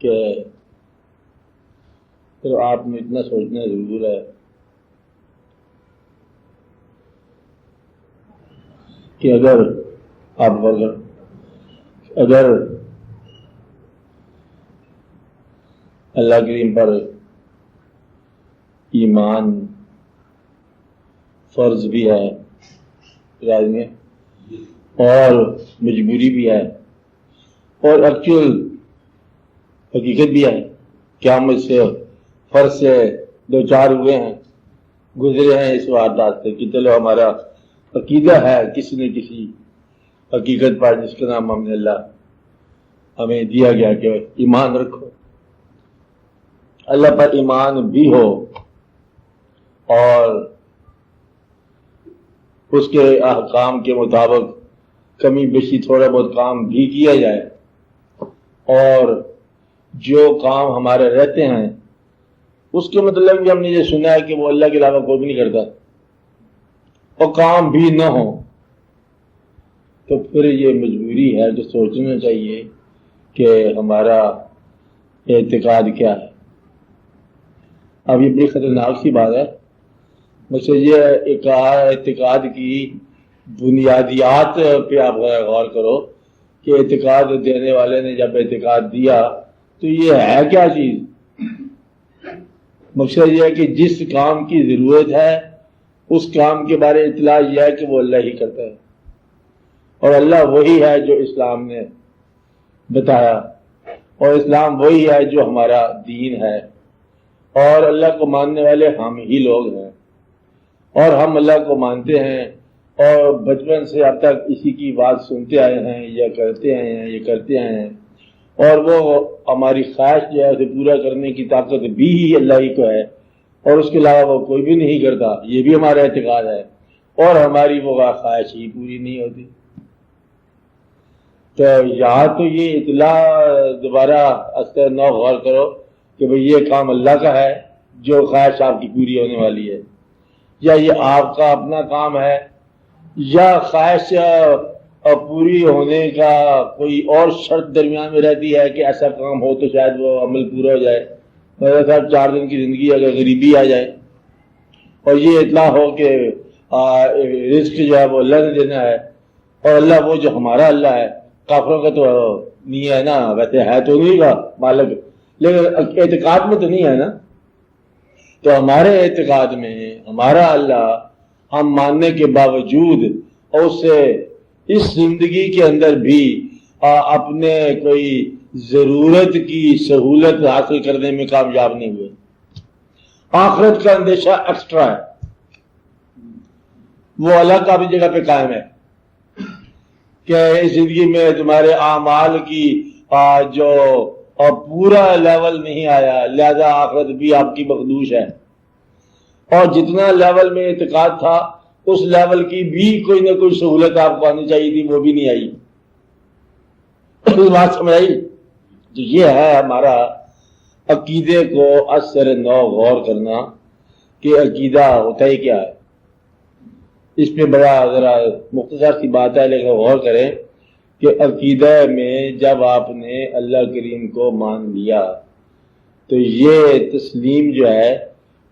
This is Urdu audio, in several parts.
کہ پھر آپ میں اتنا سوچنا ضرور ہے کہ اگر اللہ کریم پر ایمان فرض بھی ہے راج میں اور مجبوری بھی ہے اور ایکچوئل حقیقت بھی ہے، قیامت سے فرض سے دو چار ہوئے ہیں، گزرے ہیں اس واردات سے کہ چلو ہمارا عقیدہ ہے کسی نہ کسی حقیقت پر جس کا نام ہم نے اللہ ہمیں دیا گیا کہ ایمان رکھو، اللہ پر ایمان بھی ہو اور اس کے احکام کے مطابق کمی بیشی تھوڑا بہت کام بھی کیا جائے، اور جو کام ہمارے رہتے ہیں اس کے مطلب بھی ہم نے یہ سنا ہے کہ وہ اللہ کے علاوہ کوئی بھی نہیں کرتا اور کام بھی نہ ہو، تو پھر یہ مجبوری ہے جو سوچنا چاہیے کہ ہمارا اعتقاد کیا ہے۔ اب یہ بڑی خطرناک سی بات ہے، مجھ سے یہ ایک اعتقاد کی بنیادیات پہ آپ غور کرو کہ اعتقاد دینے والے نے جب اعتقاد دیا تو یہ ہے کیا چیز؟ مقصد یہ ہے کہ جس کام کی ضرورت ہے اس کام کے بارے اطلاع یہ ہے کہ وہ اللہ ہی کرتا ہے، اور اللہ وہی ہے جو اسلام نے بتایا، اور اسلام وہی ہے جو ہمارا دین ہے، اور اللہ کو ماننے والے ہم ہی لوگ ہیں، اور ہم اللہ کو مانتے ہیں اور بچپن سے اب تک اسی کی بات سنتے آئے ہیں یا کرتے آئے ہیں، یہ کرتے آئے ہیں، اور وہ ہماری خواہش جو ہے اسے پورا کرنے کی طاقت بھی ہی اللہ ہی کو ہے، اور اس کے علاوہ وہ کوئی بھی نہیں کرتا، یہ بھی ہمارا اعتقاد ہے، اور ہماری وہ خواہش ہی پوری نہیں ہوتی۔ تو یہاں تو یہ اطلاع دوبارہ اثر نو غور کرو کہ بھئی یہ کام اللہ کا ہے جو خواہش آپ کی پوری ہونے والی ہے، یا یہ آپ کا اپنا کام ہے، یا خواہش پوری ہونے کا کوئی اور شرط درمیان میں رہتی ہے کہ ایسا کام ہو تو شاید وہ عمل پورا ہو جائے، میرے صاحب 4 دن کی زندگی اگر غریبی آ جائے اور یہ اطلاع ہو کہ رزق جو ہے وہ اللہ نے دینا ہے، اور اللہ وہ جو ہمارا اللہ ہے، کافروں کا تو نہیں ہے نا، ویسے ہے تو نہیں کا مالک لیکن اعتقاد میں تو نہیں ہے نا، تو ہمارے اعتقاد میں ہمارا اللہ ہم ماننے کے باوجود اور اس سے اس زندگی کے اندر بھی اپنے کوئی ضرورت کی سہولت حاصل کرنے میں کامیاب نہیں ہوئے، آخرت کا اندیشہ ایکسٹرا ہے، وہ اللہ کا بھی جگہ پہ قائم ہے کہ اس زندگی میں تمہارے اعمال کی جو پورا لیول نہیں آیا، لہذا آخرت بھی آپ کی مخدوش ہے، اور جتنا لیول میں اعتقاد تھا اس لیول کی بھی کوئی نہ کوئی سہولت آپ کو آنی چاہیے تھی، وہ بھی نہیں آئی۔ بات سمجھ آئی؟ تو یہ ہے ہمارا عقیدے کو اثر نو غور کرنا کہ عقیدہ ہوتا ہی کیا ہے۔ اس پہ بڑا ذرا مختصر سی بات ہے لیکن غور کریں کہ عقیدہ میں جب آپ نے اللہ کریم کو مان لیا تو یہ تسلیم جو ہے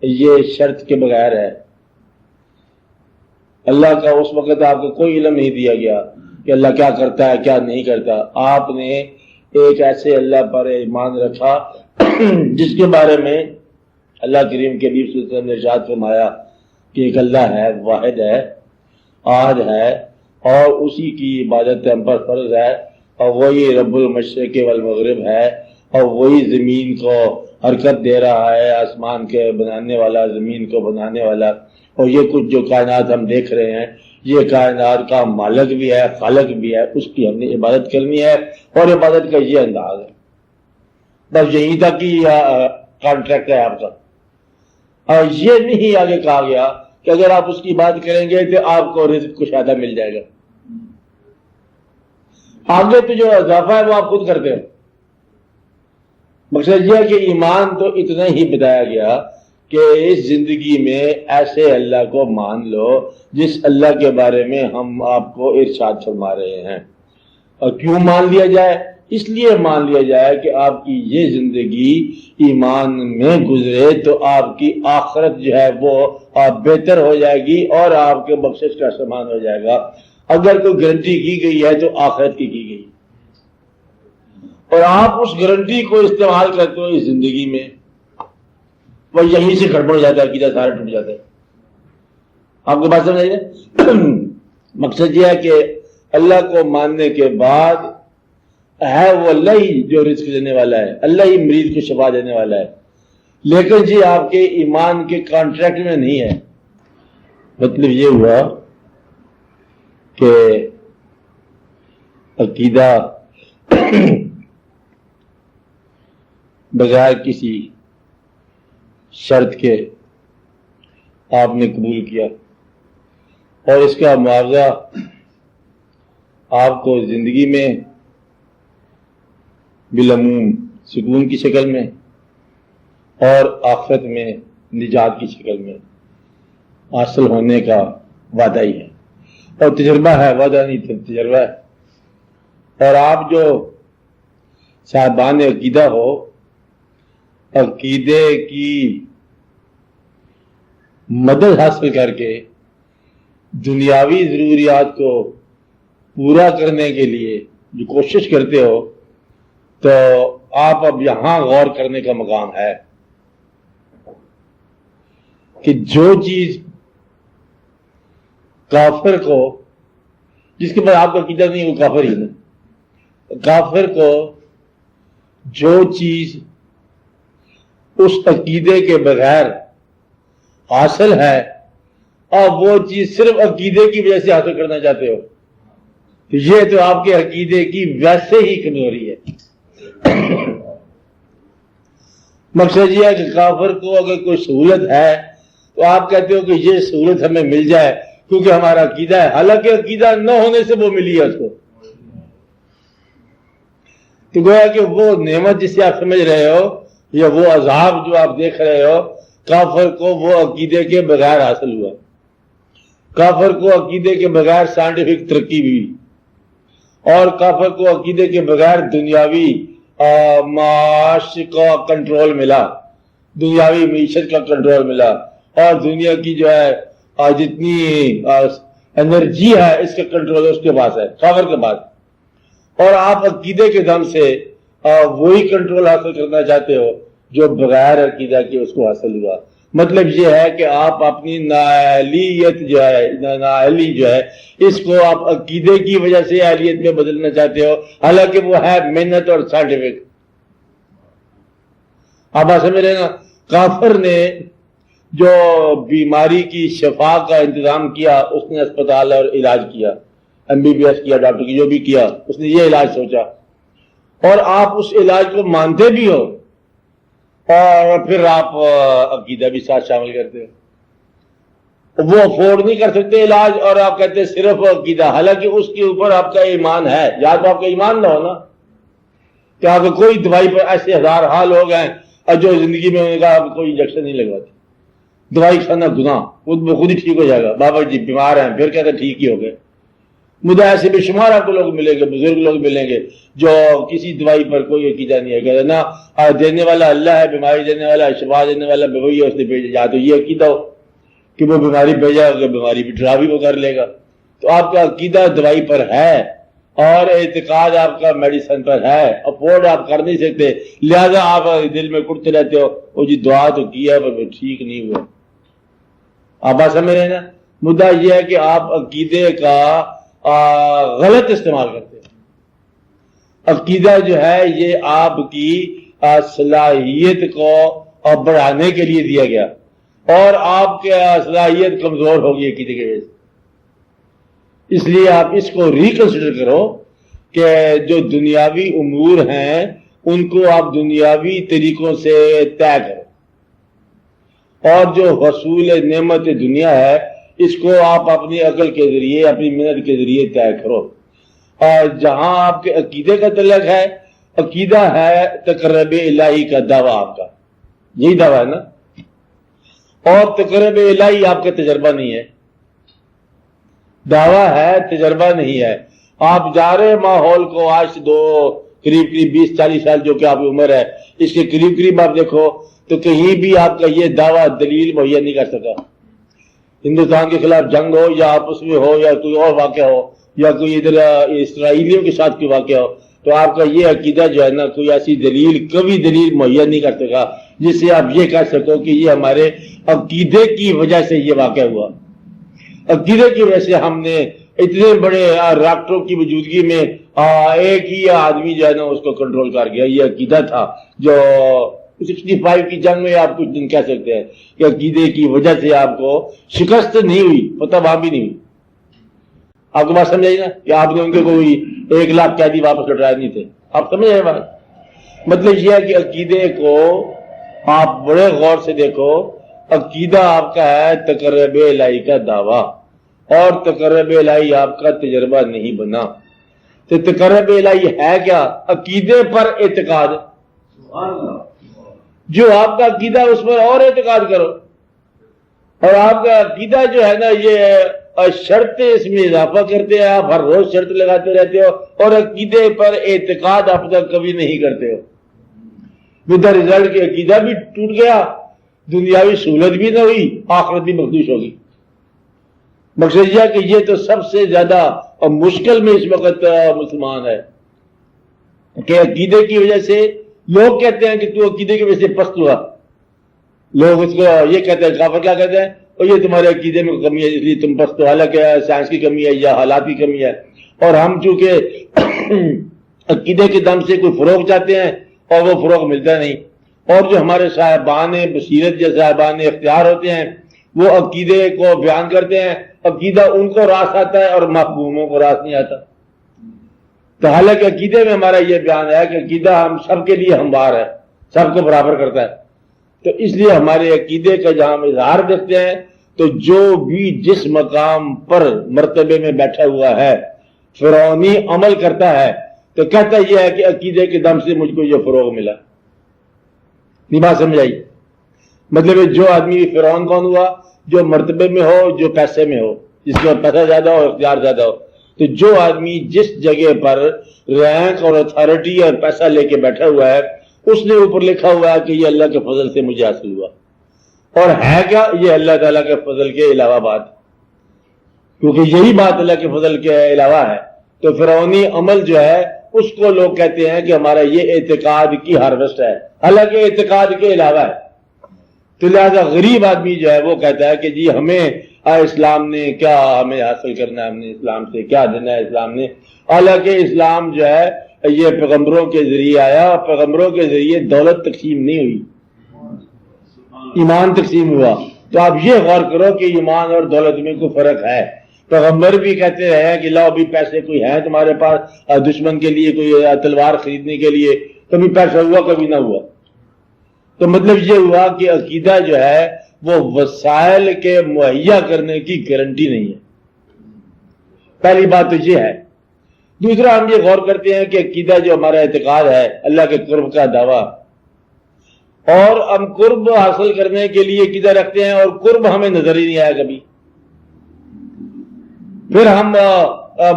یہ شرط کے بغیر ہے۔ اللہ کا اس وقت آپ کو کوئی علم نہیں دیا گیا کہ اللہ کیا کرتا ہے کیا نہیں کرتا، آپ نے ایک ایسے اللہ پر ایمان رکھا جس کے بارے میں اللہ کریم کے نبی صلی اللہ علیہ وسلم نے ارشاد فرمایا کہ ایک اللہ ہے، واحد ہے، احد ہے، اور اسی کی عبادت ہم پر فرض ہے، اور وہی رب المشرق والمغرب ہے، اور وہی زمین کو حرکت دے رہا ہے، آسمان کے بنانے والا، زمین کو بنانے والا، اور یہ کچھ جو کائنات ہم دیکھ رہے ہیں یہ کائنات کا مالک بھی ہے، خالق بھی ہے، اس کی ہم نے عبادت کرنی ہے، اور عبادت کا یہ انداز ہے، بس یہی تک ہی کانٹریکٹ ہے آپ کا، اور یہ نہیں آگے کہا گیا کہ اگر آپ اس کی بات کریں گے تو آپ کو رزق کشادہ مل جائے گا، آگے تو جو اضافہ ہے وہ آپ خود کرتے ہیں۔ مقصد یہ ہے کہ ایمان تو اتنا ہی بتایا گیا کہ اس زندگی میں ایسے اللہ کو مان لو جس اللہ کے بارے میں ہم آپ کو ارشاد فرما رہے ہیں، اور کیوں مان لیا جائے؟ اس لیے مان لیا جائے کہ آپ کی یہ زندگی ایمان میں گزرے تو آپ کی آخرت جو ہے وہ بہتر ہو جائے گی اور آپ کے بخشش کا سامان ہو جائے گا۔ اگر کوئی گارنٹی کی گئی ہے تو آخرت کی گئی، اور آپ اس گارنٹی کو استعمال کرتے ہو اس زندگی میں، وہ یہیں سے گڑبڑ ہو جاتا ہے، عقیدہ سارا ٹوٹ جاتا ہے۔ آپ کو بات سمجھ آئیے؟ مقصد یہ ہے کہ اللہ کو ماننے کے بعد ہے وہ اللہ ہی جو رزق دینے والا ہے، اللہ ہی مریض کو شفا دینے والا ہے، لیکن جی آپ کے ایمان کے کانٹریکٹ میں نہیں ہے۔ مطلب یہ ہوا کہ عقیدہ بغیر کسی شرط کے آپ نے قبول کیا، اور اس کا معاوضہ آپ کو زندگی میں بالعموم سکون کی شکل میں اور آخرت میں نجات کی شکل میں حاصل ہونے کا وعدہ ہی ہے، اور تجربہ ہے، وعدہ نہیں تجربہ ہے۔ اور آپ جو صاحبان عقیدہ ہو، عقیدے کی مدد حاصل کر کے دنیاوی ضروریات کو پورا کرنے کے لیے جو کوشش کرتے ہو، تو آپ اب یہاں غور کرنے کا مقام ہے کہ جو چیز کافر کو، جس کے بعد آپ کا عقیدہ نہیں وہ کافر ہی نا، کافر کو جو چیز اس عقیدے کے بغیر حاصل ہے اور وہ چیز صرف عقیدے کی وجہ سے حاصل کرنا چاہتے ہو، تو یہ تو آپ کے عقیدے کی ویسے ہی کمزوری ہے۔ مقصد یہ ہے کہ کافر کو اگر کوئی سہولت ہے تو آپ کہتے ہو کہ یہ سہولت ہمیں مل جائے کیونکہ ہمارا عقیدہ ہے، حالانکہ عقیدہ نہ ہونے سے وہ ملی ہے اس کو۔ تو گویا کہ وہ نعمت جسے آپ سمجھ رہے ہو یا وہ عذاب جو آپ دیکھ رہے ہو، کافر کو وہ عقیدے کے بغیر حاصل ہوا۔ کافر کو عقیدے کے بغیر سائنٹیفک ترقی ہوئی، اور کافر کو عقیدے کے بغیر دنیاوی معاش کا کنٹرول ملا، دنیاوی معیشت کا کنٹرول ملا، اور دنیا کی جو ہے جتنی انرجی ہے اس کا کنٹرول اس کے پاس ہے، کافر کے پاس۔ اور آپ عقیدے کے دم سے وہی کنٹرول حاصل کرنا چاہتے ہو جو بغیر عقیدہ کے اس کو حاصل ہوا۔ مطلب یہ ہے کہ آپ اپنی نااہلیت جو ہے، نااہلی جو ہے، اس کو آپ عقیدے کی وجہ سے اہلیت میں بدلنا چاہتے ہو، حالانکہ وہ ہے محنت اور سائنٹیفک۔ آپ بات سمجھ رہے نا؟ کافر نے جو بیماری کی شفا کا انتظام کیا، اس نے اسپتال اور علاج کیا، MBBS کیا، ڈاکٹر کی جو بھی کیا، اس نے یہ علاج سوچا، اور آپ اس علاج کو مانتے بھی ہو اور پھر آپ عقیدہ بھی ساتھ شامل کرتے ہو۔ وہ افورڈ نہیں کر سکتے علاج اور آپ کہتے ہیں صرف عقیدہ، حالانکہ اس کے اوپر آپ کا ایمان ہے۔ یا تو آپ کا ایمان نہ ہونا کہ آپ کو کوئی دوائی پر ایسے ہزار حال ہو گئے اور جو زندگی میں انہوں نے کہا آپ کوئی انجیکشن نہیں لگواتی، دوائی کھانا گناہ، خود ہی ٹھیک ہو جائے گا، بابا جی بیمار ہیں، پھر کہتے ہیں ٹھیک ہی ہو گئے۔ مجھے ایسے بے شمار آپ کو لوگ ملیں گے، بزرگ لوگ ملیں گے جو کسی دوائی پر کوئی عقیدہ نہیں ہے، کہتے نا دینے والا اللہ ہے، بیماری دینے والا، شفا دینے والا وہی ہے، اس نے بھیجا۔ یا تو یہ عقیدہ ہو کہ وہ بیماری بھیجا ہوگا، بیماری بھی ڈرا بھی وہ کر لے گا، تو آپ کا عقیدہ دوائی پر ہے اور اعتقاد آپ کا میڈیسن پر ہے، افورڈ آپ کر نہیں سکتے، لہذا آپ دل میں کڑتے رہتے ہو وہ جی دعا تو کیا پر وہ ٹھیک نہیں ہوا۔ آپ بات سمجھ رہے ہیں نا؟ مدعا یہ ہے کہ آپ عقیدے کا غلط استعمال کرتے ہیں۔ عقیدہ جو ہے یہ آپ کی صلاحیت کو بڑھانے کے لیے دیا گیا، اور آپ کی صلاحیت کمزور ہوگی عقیدے کی وجہ سے۔ اس لیے آپ اس کو ریکنسیڈر کرو کہ جو دنیاوی امور ہیں ان کو آپ دنیاوی طریقوں سے طے کرو، اور جو حصول نعمت دنیا ہے اس کو آپ اپنی عقل کے ذریعے، اپنی محنت کے ذریعے طے کرو۔ اور جہاں آپ کے عقیدے کا تعلق ہے، عقیدہ ہے تقرب الہی کا دعویٰ، آپ کا یہی دعویٰ ہے نا، اور تقرب الہی آپ کا تجربہ نہیں ہے، دعویٰ ہے تجربہ نہیں ہے۔ آپ جا رہے ماحول کو آج قریب 20-40 سال جو کہ آپ کی عمر ہے، اس کے قریب آپ دیکھو تو کہیں بھی آپ کا یہ دعویٰ دلیل مہیا نہیں کر سکا۔ ہندوستان کے خلاف جنگ ہو یا آپس میں ہو یا کوئی اور واقعہ ہو یا کوئی ادھر اسرائیلیوں کے ساتھ کوئی واقعہ ہو، تو آپ کا یہ عقیدہ جو ہے نا کوئی ایسی کبھی دلیل مہیا نہیں کر سکا جس سے آپ یہ کہہ سکو کہ یہ ہمارے عقیدے کی وجہ سے یہ واقعہ ہوا۔ عقیدے کی وجہ سے ہم نے اتنے بڑے راکٹوں کی موجودگی میں ایک ہی آدمی جو ہے نا اس کو کنٹرول کر گیا، یہ عقیدہ تھا جو 65 کی جنگ میں آپ کچھ دن کہہ سکتے ہیں کہ عقیدے کی وجہ سے آپ کو شکست نہیں ہوئی، پتہ وہاں بھی نہیں ہوئی۔ آپ کو بات سمجھ آئی نا کہ آپ نے ان کے کوئی 1 لاکھ قیدی واپس لوٹائے نہیں تھے، آپ سمجھ آئے بات؟ مطلب یہ ہے کہ عقیدے کو آپ بڑے غور سے دیکھو، عقیدہ آپ کا ہے تقرب الہی کا دعویٰ، اور تقرب الہی آپ کا تجربہ نہیں بنا۔ تو تقرب الہی ہے کیا؟ عقیدے پر اعتقاد، جو آپ کا عقیدہ اس پر اور اعتقاد کرو، اور آپ کا عقیدہ جو ہے نا یہ شرطیں اس میں اضافہ کرتے ہیں، آپ ہر روز شرط لگاتے رہتے ہو اور عقیدے پر اعتقاد آپ تک کبھی نہیں کرتے ہو۔ ود دا ریزلٹ کہ عقیدہ بھی ٹوٹ گیا، دنیاوی سہولت بھی نہ ہوئی، آخرت بھی مخدوش ہوگی۔ مقصد یہ کہ یہ تو سب سے زیادہ مشکل میں اس وقت مسلمان ہے کہ عقیدے کی وجہ سے لوگ کہتے ہیں کہ تو عقیدے کی وجہ سے پست ہوا، لوگ اس کو یہ کہتے ہیں، کافر کیا کہتے ہیں، اور یہ تمہارے عقیدے میں کمی ہے اس لیے تم پست ہو، حالانکہ سائنس کی کمی ہے یا حالات کی کمی ہے، اور ہم چونکہ عقیدے کے دم سے کوئی فروغ چاہتے ہیں اور وہ فروغ ملتا نہیں، اور جو ہمارے صاحبان بصیرت یا صاحبان اختیار ہوتے ہیں وہ عقیدے کو بیان کرتے ہیں، عقیدہ ان کو راس آتا ہے اور محبوبوں کو راس نہیں آتا۔ تو حالانکہ عقیدے میں ہمارا یہ بیان ہے کہ عقیدہ ہم سب کے لیے ہموار ہے، سب کو برابر کرتا ہے، تو اس لیے ہمارے عقیدے کا جہاں ہم اظہار دیکھتے ہیں تو جو بھی جس مقام پر مرتبے میں بیٹھا ہوا ہے فرعونی عمل کرتا ہے تو کہتا یہ ہے کہ عقیدے کے دم سے مجھ کو یہ فروغ ملا۔ نہیں بات سمجھ آئی؟ مطلب جو آدمی فرعون کون ہوا؟ جو مرتبے میں ہو، جو پیسے میں ہو، جس کے پیسہ زیادہ ہو، اختیار زیادہ ہو۔ تو جو آدمی جس جگہ پر رینک اور اتھارٹی اور پیسہ لے کے بیٹھا ہوا ہے اس نے اوپر لکھا ہوا ہے کہ یہ اللہ کے فضل سے مجھے حاصل ہوا، اور ہے کیا؟ یہ اللہ تعالیٰ کے فضل کے علاوہ بات، کیونکہ یہی بات اللہ کے فضل کے علاوہ ہے۔ تو فرعونی عمل جو ہے اس کو لوگ کہتے ہیں کہ ہمارا یہ اعتقاد کی ہاروسٹ ہے، حالانکہ اعتقاد کے علاوہ ہے۔ تو لہذا غریب آدمی جو ہے وہ کہتا ہے کہ جی ہمیں اسلام نے کیا ہمیں حاصل کرنا ہے، ہم نے اسلام سے کیا دینا ہے اسلام نے، حالانکہ اسلام جو ہے یہ پیغمبروں کے ذریعے آیا، پیغمبروں کے ذریعے دولت تقسیم نہیں ہوئی، ایمان تقسیم ہوا۔ تو آپ یہ غور کرو کہ ایمان اور دولت میں کوئی فرق ہے۔ پیغمبر بھی کہتے ہیں کہ لاؤ بھی پیسے کوئی ہیں تمہارے پاس دشمن کے لیے کوئی تلوار خریدنے کے لیے، کبھی پیسہ ہوا کبھی نہ ہوا۔ تو مطلب یہ ہوا کہ عقیدہ جو ہے وہ وسائل کے مہیا کرنے کی گارنٹی نہیں ہے، پہلی بات تو یہ ہے۔ دوسرا ہم یہ غور کرتے ہیں کہ عقیدہ جو ہمارا اعتقاد ہے اللہ کے قرب کا دعویٰ، اور ہم قرب حاصل کرنے کے لیے عقیدہ رکھتے ہیں اور قرب ہمیں نظر ہی نہیں آیا کبھی، پھر ہم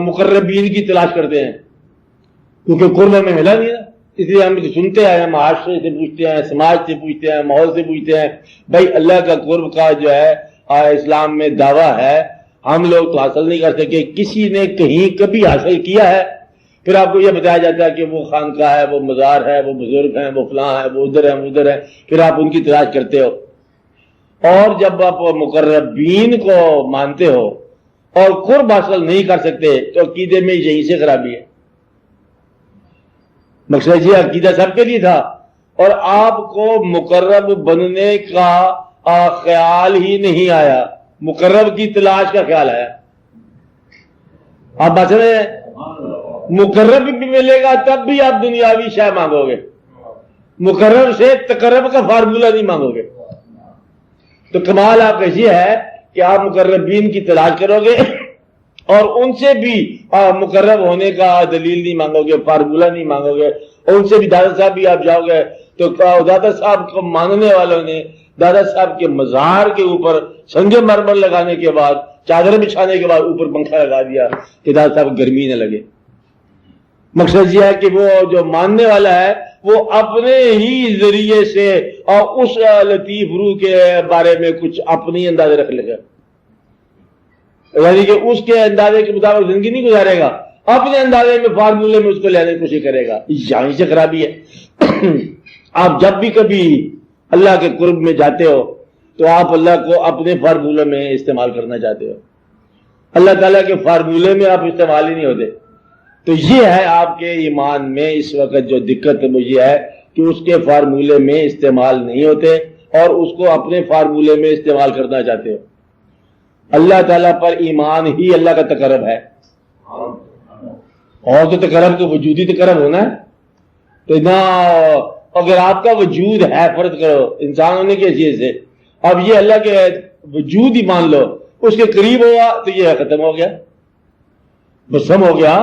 مقربین کی تلاش کرتے ہیں کیونکہ قرب ہمیں ملا نہیں ہے، اس لیے ہم سنتے ہیں، معاشرے سے پوچھتے ہیں، سماج سے پوچھتے ہیں، ماحول سے پوچھتے ہیں، بھائی اللہ کا قرب کا جو ہے اسلام میں دعویٰ ہے، ہم لوگ تو حاصل نہیں کر سکے، کسی نے کہیں کبھی حاصل کیا ہے؟ پھر آپ کو یہ بتایا جاتا ہے کہ وہ خانقاہ ہے، وہ مزار ہے، وہ بزرگ ہیں، وہ فلاں ہے، وہ ادھر ہیں، وہ ادھر ہیں، پھر آپ ان کی تلاش کرتے ہو۔ اور جب آپ مقربین کو مانتے ہو اور قرب حاصل نہیں کر سکتے تو عقیدے میں یہیں سے خرابی ہے۔ مقصد یہ عقیدہ سب کے لیے تھا اور آپ کو مقرب بننے کا خیال ہی نہیں آیا، مقرب کی تلاش کا خیال آیا۔ آپ بات سمجھ رہے ہیں؟ مقرب بھی ملے گا تب بھی آپ دنیاوی شے مانگو گے، مقرب سے تقرب کا فارمولہ نہیں مانگو گے۔ تو کمال آپ کا یہ ہے کہ آپ مقربین کی تلاش کرو گے اور ان سے بھی مقرب ہونے کا دلیل نہیں مانگو گے، فارمولہ نہیں مانگو گے، اور ان سے بھی دادا صاحب بھی آپ جاؤ گے تو دادا صاحب کو ماننے والوں نے دادا صاحب کے مزار کے اوپر سنگ مرمر لگانے کے بعد، چادر بچھانے کے بعد اوپر پنکھا لگا دیا کہ دادا صاحب گرمی نہ لگے۔ مقصد یہ ہے کہ وہ جو ماننے والا ہے وہ اپنے ہی ذریعے سے اور اس لطیف روح کے بارے میں کچھ اپنی اندازے رکھ لے گا، یعنی کہ اس کے اندازے کے مطابق زندگی نہیں گزارے گا، اپنے اندازے میں فارمولے میں اس کو لینے کی کوشش کرے گا. یہیں سے خرابی ہے. آپ جب بھی کبھی اللہ کے قرب میں جاتے ہو تو آپ اللہ کو اپنے فارمولے میں استعمال کرنا چاہتے ہو، اللہ تعالیٰ کے فارمولے میں آپ استعمال ہی نہیں ہوتے. تو یہ ہے آپ کے ایمان میں اس وقت جو دقت مجھے ہے کہ اس کے فارمولے میں استعمال نہیں ہوتے اور اس کو اپنے فارمولے میں استعمال کرنا چاہتے ہو. اللہ تعالیٰ پر ایمان ہی اللہ کا تقرب ہے، اور تو تقرب تو وجودی تقرب ہونا ہے. تو نہ اگر آپ کا وجود ہے، فرض کرو انسان ہونے کی حیثیت سے اب یہ اللہ کے وجود ہی مان لو، اس کے قریب ہوا تو یہ ختم ہو گیا، مسم ہو گیا.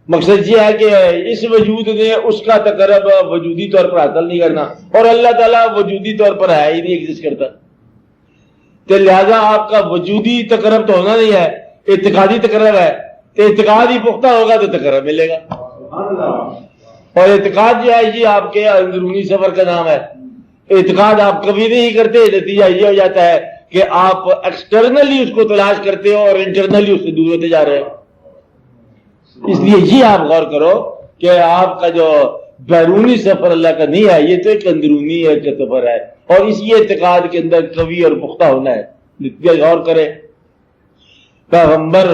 مقصد یہ ہے کہ اس وجود نے اس کا تقرب وجودی طور پر حاصل نہیں کرنا، اور اللہ تعالیٰ وجودی طور پر ہے ہی نہیں، ایگزسٹ کرتا. تو لہذا آپ کا وجودی تقرب تو ہونا نہیں ہے، اعتقادی تقرب ہے. تو اعتقاد ہی پختہ ہوگا تو تقرب ملے گا. اور اعتقاد جو ہے یہ آپ کے اندرونی سفر کا نام ہے. اعتقاد آپ کبھی نہیں کرتے، نتیجہ یہ ہو جاتا ہے کہ آپ ایکسٹرنلی اس کو تلاش کرتے ہو اور انٹرنلی اس سے دور ہوتے جا رہے ہو. اس لیے یہ آپ غور کرو کہ آپ کا جو بیرونی سفر اللہ کا نہیں ہے، یہ تو ایک اندرونی ایک سفر ہے، اور اسی اعتقاد کے اندر قوی اور پختہ ہونا ہے. غور کرے پیغمبر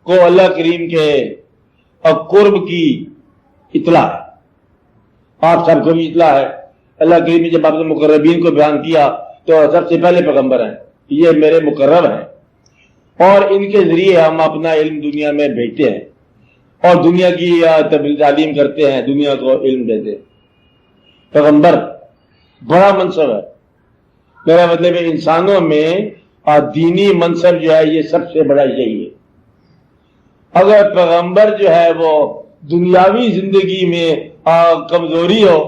کو اللہ کریم کے قرب کی اطلاع ہے، آپ سب کو بھی اطلاع ہے. اللہ کریم نے جب آپ نے مقربین کو بیان کیا تو سب سے پہلے پیغمبر ہیں، یہ میرے مقرب ہیں، اور ان کے ذریعے ہم اپنا علم دنیا میں بھیجتے ہیں اور دنیا کی تعلیم کرتے ہیں، دنیا کو علم دیتے ہیں. پیغمبر بڑا منصب ہے، میرا مطلب ہے انسانوں میں دینی منصب جو ہے یہ سب سے بڑا یہی ہے. اگر پیغمبر جو ہے وہ دنیاوی زندگی میں کمزوری ہو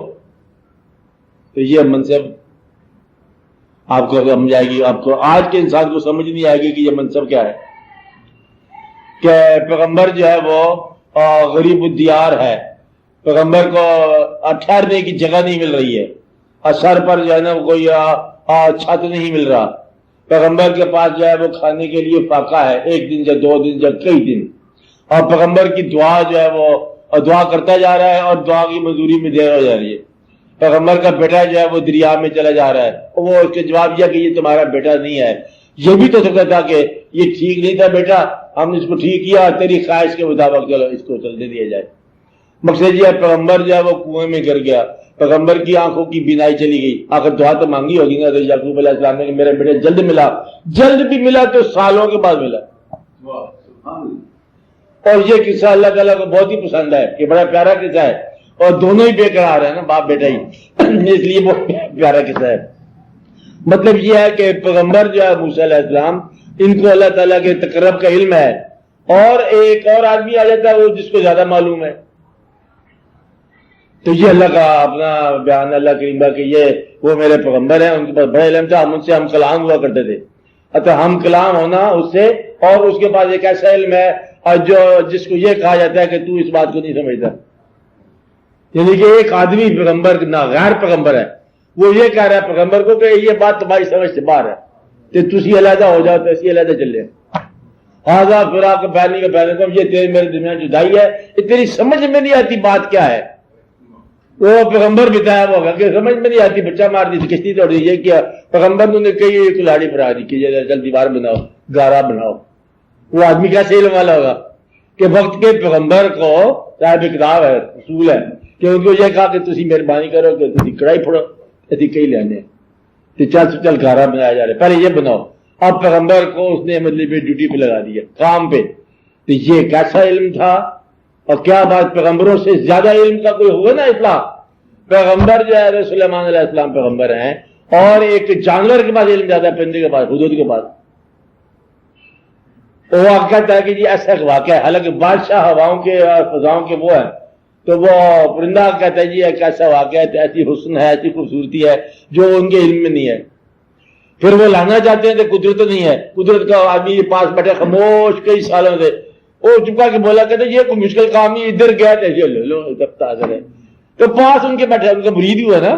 تو یہ منصب آپ کو سمجھ آئے گی، آپ کو آج کے انسان کو سمجھ نہیں آئے گی کہ یہ منصب کیا ہے. کہ پیغمبر جو ہے وہ غریب الدیار ہے، پیغمبر کو ٹھہرنے کی جگہ نہیں مل رہی ہے، سر پر جو ہے نا کوئی چھت نہیں مل رہا. پیغمبر کے پاس جو ہے وہ کھانے کے لیے فاقہ ہے، ایک دن یا دو دن یا کئی دن، اور پیغمبر کی دعا جو ہے وہ دعا کرتا جا رہا ہے اور دعا کی منظوری میں دیر ہو جا رہی ہے. پیغمبر کا بیٹا جو ہے وہ دریا میں چلا جا رہا ہے، وہ اس کے جواب دیا کہ یہ تمہارا بیٹا نہیں ہے. یہ بھی تو سکتا تھا کہ یہ ٹھیک نہیں تھا بیٹا، ہم نے اس کو ٹھیک کیا، تیری خواہش کے مطابق چلو اس کو چلنے دیا جائے. مقصد یہ ہے پیغمبر جو ہے وہ کنویں میں گر گیا، پیغمبر کی آنکھوں کی بینائی چلی گئی. آخر دعا تو مانگی ہوگی نا یعقوب علیہ السلام نے کہ میرے بیٹے جلد ملا، جلد بھی ملا تو سالوں کے بعد ملا. اور یہ قصہ اللہ تعالیٰ کو بہت ہی پسند ہے، یہ بڑا پیارا قصہ ہے، اور دونوں ہی بے قرار ہیں نا، باپ بیٹا ہی، اس لیے بہت پیارا قصہ ہے. مطلب یہ ہے کہ پیغمبر جو ہے موسیٰ علیہ السلام، ان کو اللہ تعالیٰ کے تقرب کا علم ہے، اور ایک اور آدمی آ جاتا ہے وہ جس کو زیادہ معلوم ہے. تو یہ اللہ کا اپنا بیان اللہ کریم کا کہ یہ وہ میرے پیغمبر ہیں، ان کے پاس بڑا علم تھا، ہم ان سے ہم کلام ہوا کرتے تھے. اچھا ہم کلام ہونا اس سے، اور اس کے پاس ایک ایسا علم ہے اور جو جس کو یہ کہا جاتا ہے کہ تو اس بات کو نہیں سمجھتا. یعنی کہ ایک آدمی پیغمبر نہ غیر پیغمبر ہے، وہ یہ کہہ رہا ہے پیغمبر کو کہ یہ بات تمہاری سمجھ سے باہر ہے، تو تسی علیحدہ ہو جاؤ تو اسی علیحدہ چلے. ہاں پھر آپ کو بیانی کا بیان یہ تیرے میرے درمیان جدائی ہے، یہ تیری سمجھ میں نہیں آتی بات کیا ہے. وہ پیغمبر بتایا ہوگا کہ سمجھ میں نہیں آتی، بچہ مار دی تھی، کشتی توڑ دی، یہ کیا. پیغمبر نے کہی کلاڑی بنا دی کہ چل دیوار بناؤ، گارا بناؤ. وہ آدمی کیسے علم والا ہوگا کہ وقت کے پیغمبر کو صاحب کتاب ہے، اصول ہے کہ ان کو یہ کہا کہ تسی مہربانی کرو کہ تسی کڑائی پھوڑو، ایسی کئی لینے تو چل گارا بنایا جا رہا ہے، پہلے یہ بناؤ. اب پیغمبر کو اس نے مطلب ڈیوٹی پہ لگا دیا، کام پہ. تو یہ کیسا علم تھا، اور کیا بات پیغمبروں سے زیادہ علم کا کوئی ہوا نا اطلاع. پیغمبر جو ہے سلیمان علیہ السلام پیغمبر ہیں، اور ایک جانور کے پاس علم زیادہ ہے، پرندے کے پاس، حدود کے پاس. وہ کہتا ہے کہ جی ایسا ایک واقعہ ہے، حالانکہ بادشاہ ہواؤں کے اور فضاؤں کے وہ ہیں، تو وہ پرندہ کہتا ہے جی ایک ایسا واقعہ ہے، ایسی حسن ہے، ایسی خوبصورتی ہے جو ان کے علم میں نہیں ہے. پھر وہ لانا چاہتے ہیں تو قدرت نہیں ہے، قدرت کا آدمی پاس بیٹھے خاموش کئی سالوں سے، وہ چپکا کے بولا کہتے یہ کوئی مشکل کام نہیں، ادھر گیا تھے یہ لو دفتر حاضر ہے، تو پاس ان کے بیٹھے، ان کا مرید ہوا نا،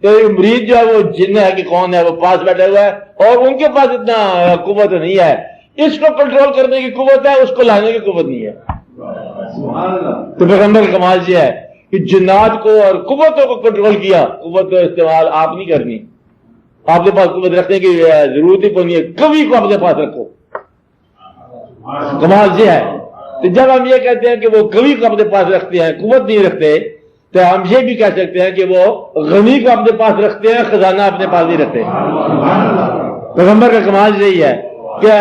تو مرید جو ہے وہ جن ہے کہ کون ہے، وہ پاس بیٹھا ہوا ہے اور ان کے پاس اتنا قوت نہیں ہے، اس کو کنٹرول کرنے کی قوت ہے، اس کو لانے کی قوت نہیں ہے۔ تو پیغمبر کا کمال یہ ہے کہ جنات کو اور قوتوں کو کنٹرول کیا، قوت کا استعمال آپ نہیں کرنی، آپ کے پاس قوت رکھنے کی ضرورت ہی کوئی نہیں ہے، کبھی کو اپنے پاس رکھو، کمال یہ ہے۔ تو جب ہم یہ کہتے ہیں کہ وہ کبھی کو اپنے پاس رکھتے ہیں، قوت نہیں رکھتے، تو ہم یہ بھی کہہ سکتے ہیں کہ وہ غنی کو اپنے پاس رکھتے ہیں، خزانہ اپنے پاس نہیں رکھتے۔ پیغمبر کا کمال یہی ہے کہ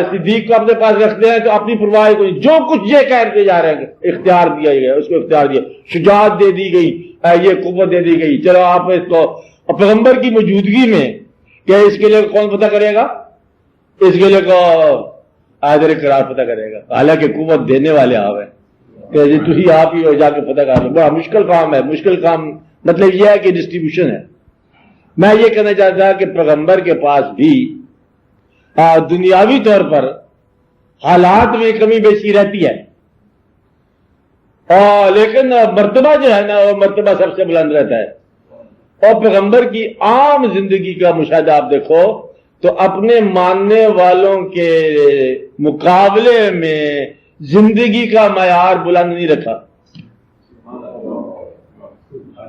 صدیق کو اپنے پاس رکھتے ہیں تو اپنی پرواہ کو جو کچھ یہ کہتے جا رہے ہیں اختیار دیا گیا، اس کو اختیار دیا، شجاعت دے دی گئی، یہ قوت دے دی گئی، چلو آپ اس کو پیغمبر کی موجودگی میں کہ اس کے لیے کون پتہ کرے گا، اس کے لیے کو حاضر قرار پتہ کرے گا، حالانکہ قوت دینے والے آپ ہیں کہ جی تھی آپ ہی ہو، جا کے پتہ کر لو، بڑا مشکل کام ہے۔ مشکل کام مطلب یہ ہے کہ ڈسٹریبیوشن ہے۔ میں یہ کہنا چاہتا کہ پیغمبر کے پاس بھی دنیاوی طور پر حالات میں کمی بیشی رہتی ہے، لیکن مرتبہ جو ہے نا وہ مرتبہ سب سے بلند رہتا ہے۔ اور پیغمبر کی عام زندگی کا مشاہدہ آپ دیکھو تو اپنے ماننے والوں کے مقابلے میں زندگی کا معیار بلند نہیں رکھا،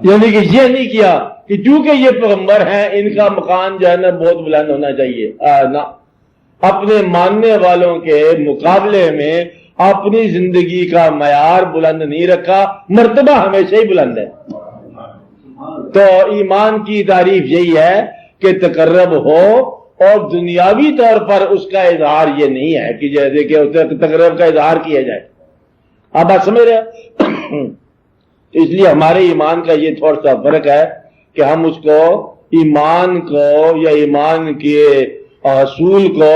یعنی کہ یہ نہیں کیا کہ چونکہ یہ پیغمبر ہیں ان کا مقام جو ہے نا بہت بلند ہونا چاہیے، نہ، اپنے ماننے والوں کے مقابلے میں اپنی زندگی کا معیار بلند نہیں رکھا، مرتبہ ہمیشہ ہی بلند ہے۔ تو ایمان کی تعریف یہی ہے کہ تقرب ہو اور دنیاوی طور پر اس کا اظہار یہ نہیں ہے کہ جیسے کہ اسے تقرب کا اظہار کیا جائے۔ آپ بات سمجھ رہے؟ اس لیے ہمارے ایمان کا یہ تھوڑا سا فرق ہے کہ ہم اس کو ایمان کو یا ایمان کے اصول کو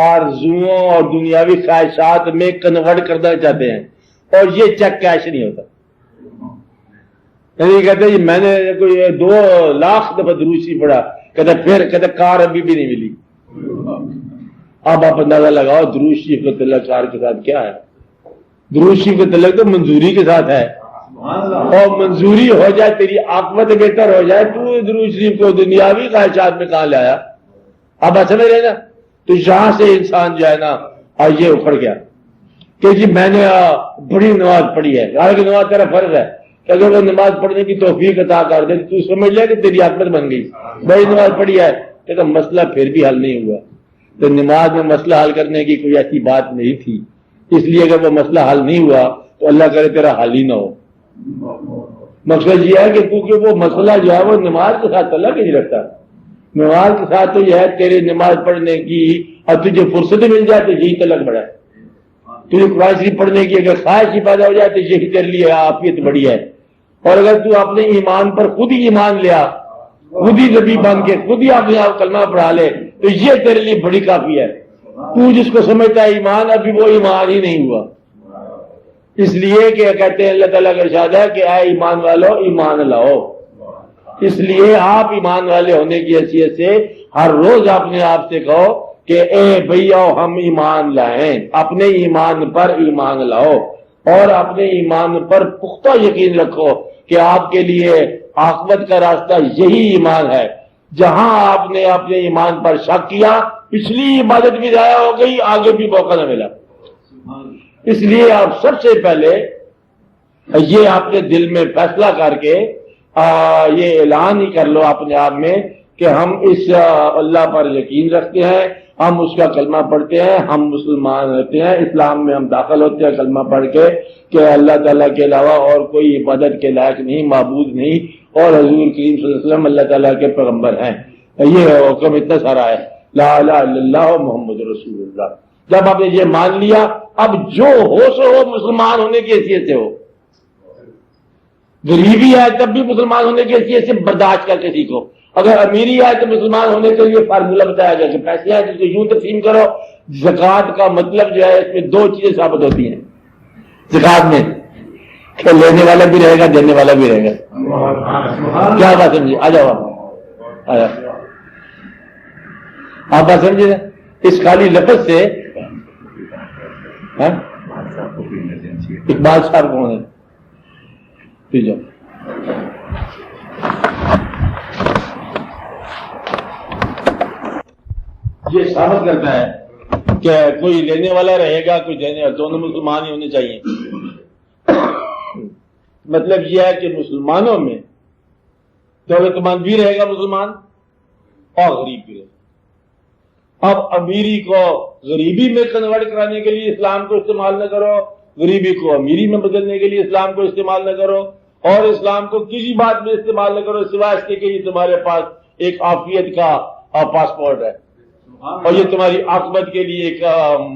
آرزوؤں اور دنیاوی خواہشات میں کنورٹ کرنا چاہتے ہیں، اور یہ چیک کیش نہیں ہوتا۔ یعنی کہتے ہیں میں نے کوئی 2 لاکھ دفعہ دروسی پڑھا، کہتے کار ابھی بھی نہیں ملی۔ اب آپ اندازہ لگاؤ درود شریف کا تعلق کار کے ساتھ کیا ہے؟ درود شریف کا تعلق تو منظوری کے ساتھ ہے، اور منظوری ہو جائے تیری عاقبت بہتر ہو جائے تو درود شریف کو دنیاوی خواہشات میں کہاں لایا؟ اب سمجھ رہے نا؟ تو یہاں سے انسان جو ہے نا یہ اکھڑ گیا کہ جی میں نے بڑی نماز پڑھی ہے، حالانکہ نماز تیرا فرض ہے کہ اگر وہ نماز پڑھنے کی توفیق عطا کر دے تو سمجھ لے کہ تیری عاقبت بن گئی، بڑی نماز پڑھی ہے، لیکن مسئلہ پھر بھی حل نہیں ہوا۔ تو نماز میں مسئلہ حل کرنے کی کوئی ایسی بات نہیں تھی، اس لیے اگر وہ مسئلہ حل نہیں ہوا تو اللہ کرے تیرا حل ہی نہ ہو۔ مقصد یہ ہے کہ کیونکہ وہ مسئلہ جو ہے وہ نماز کے ساتھ اللہ نہیں رکھتا، نماز کے ساتھ تو یہ ہے تیرے نماز پڑھنے کی اور تجھے فرصت مل جائے تو یہی تلک بڑا ہے، تجھے قرآن شریف پڑھنے کی اگر خواہش ہی پیدا ہو جائے تو یہی تیرے لیے عافیت بڑی ہے۔ اور اگر تو اپنے ایمان پر خود ہی ایمان لیا، خود ہی نبی بن کے خود ہی اپنے آپ کلمہ پڑھا لے تو یہ تیرے لیے بڑی کافی ہے۔ تو جس کو سمجھتا ہے ایمان، ابھی وہ ایمان ہی نہیں ہوا۔ اس لیے کہ کہتے ہیں اللہ تعالیٰ کا ارشاد ہے کہ اے ایمان والو ایمان لاؤ۔ اس لیے آپ ایمان والے ہونے کی حیثیت سے ہر روز اپنے آپ سے کہو کہ اے بھائیو ہم ایمان لائیں، اپنے ایمان پر ایمان لاؤ اور اپنے ایمان پر پختہ یقین رکھو کہ آپ کے لیے عاقبت کا راستہ یہی ایمان ہے۔ جہاں آپ نے اپنے ایمان پر شک کیا پچھلی عبادت بھی ضائع ہو گئی، آگے بھی موقع نہ ملا۔ اس لیے آپ سب سے پہلے یہ اپنے دل میں فیصلہ کر کے یہ اعلان ہی کر لو اپنے آپ میں کہ ہم اس اللہ پر یقین رکھتے ہیں، ہم اس کا کلمہ پڑھتے ہیں، ہم مسلمان رہتے ہیں، اسلام میں ہم داخل ہوتے ہیں کلمہ پڑھ کے کہ اللہ تعالیٰ کے علاوہ اور کوئی عبادت کے لائق نہیں، معبود نہیں، اور حضور کریم صلی اللہ علیہ وسلم اللہ تعالیٰ کے پیغمبر ہیں۔ یہ حکم اتنا سارا ہے، لا الہ الا اللہ محمد رسول اللہ۔ جب آپ نے یہ مان لیا، اب جو ہو سو ہو مسلمان ہونے کی حیثیت سے ہو، غریبی ہے تب بھی مسلمان ہونے کی حیثیت سے برداشت کر کسی کو، اگر امیری ہے تو مسلمان ہونے کے لیے فارمولہ بتایا گیا کہ پیسے ہیں جس کو یوں تقسیم کرو۔ زکوٰۃ کا مطلب جو ہے اس میں 2 چیزیں ثابت ہوتی ہیں زکوٰۃ میں، کہ لینے والا بھی رہے گا دینے والا بھی رہے گا۔ کیا بات سمجھے؟ آ جاؤ آپ بات سمجھے؟ اس خالی لفظ سے اقبال صاحب کون ہے؟ یہ ثابت کرتا ہے کہ کوئی لینے والا رہے گا، کوئی دینے والا، دونوں مسلمان ہی ہونے چاہیے۔ مطلب یہ ہے کہ مسلمانوں میں دولت مند بھی رہے گا مسلمان اور غریب بھی رہے گا۔ اب امیری کو غریبی میں کنورٹ کرانے کے لیے اسلام کو استعمال نہ کرو، غریبی کو امیری میں بدلنے کے لیے اسلام کو استعمال نہ کرو، اور اسلام کو کسی بات میں استعمال نہ کرو سوائے اس کے کہ یہ تمہارے پاس ایک عافیت کا پاسپورٹ ہے، اور یہ تمہاری عاقبت کے لیے ایک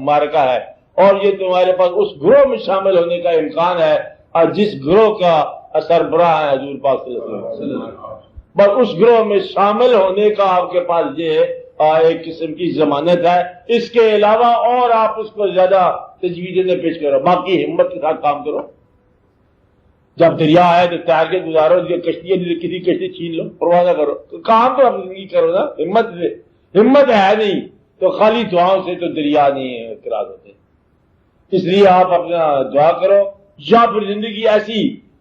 مارکہ ہے، اور یہ تمہارے پاس اس گروہ میں شامل ہونے کا امکان ہے اور جس گروہ کا سربراہ ہے حضور پاک صلی اللہ علیہ وسلم، بس اس گروہ میں شامل ہونے کا آپ کے پاس یہ ایک قسم کی ضمانت ہے۔ اس کے علاوہ اور آپ اس کو زیادہ تجویزیں نہ پیش کرو، باقی ہمت کے ساتھ کام کرو۔ جب دریا ہے تو تیر کے گزارو، کشتی کسی کشتی چھین لو، پرواہ نہ کرو، کام تو اپنی زندگی کرو نا، ہمت ہے نہیں تو خالی دعاؤں سے تو دریا نہیں کراس ہوتے۔ اس لیے آپ اپنا دعا کرو، یا پھر زندگی ایسی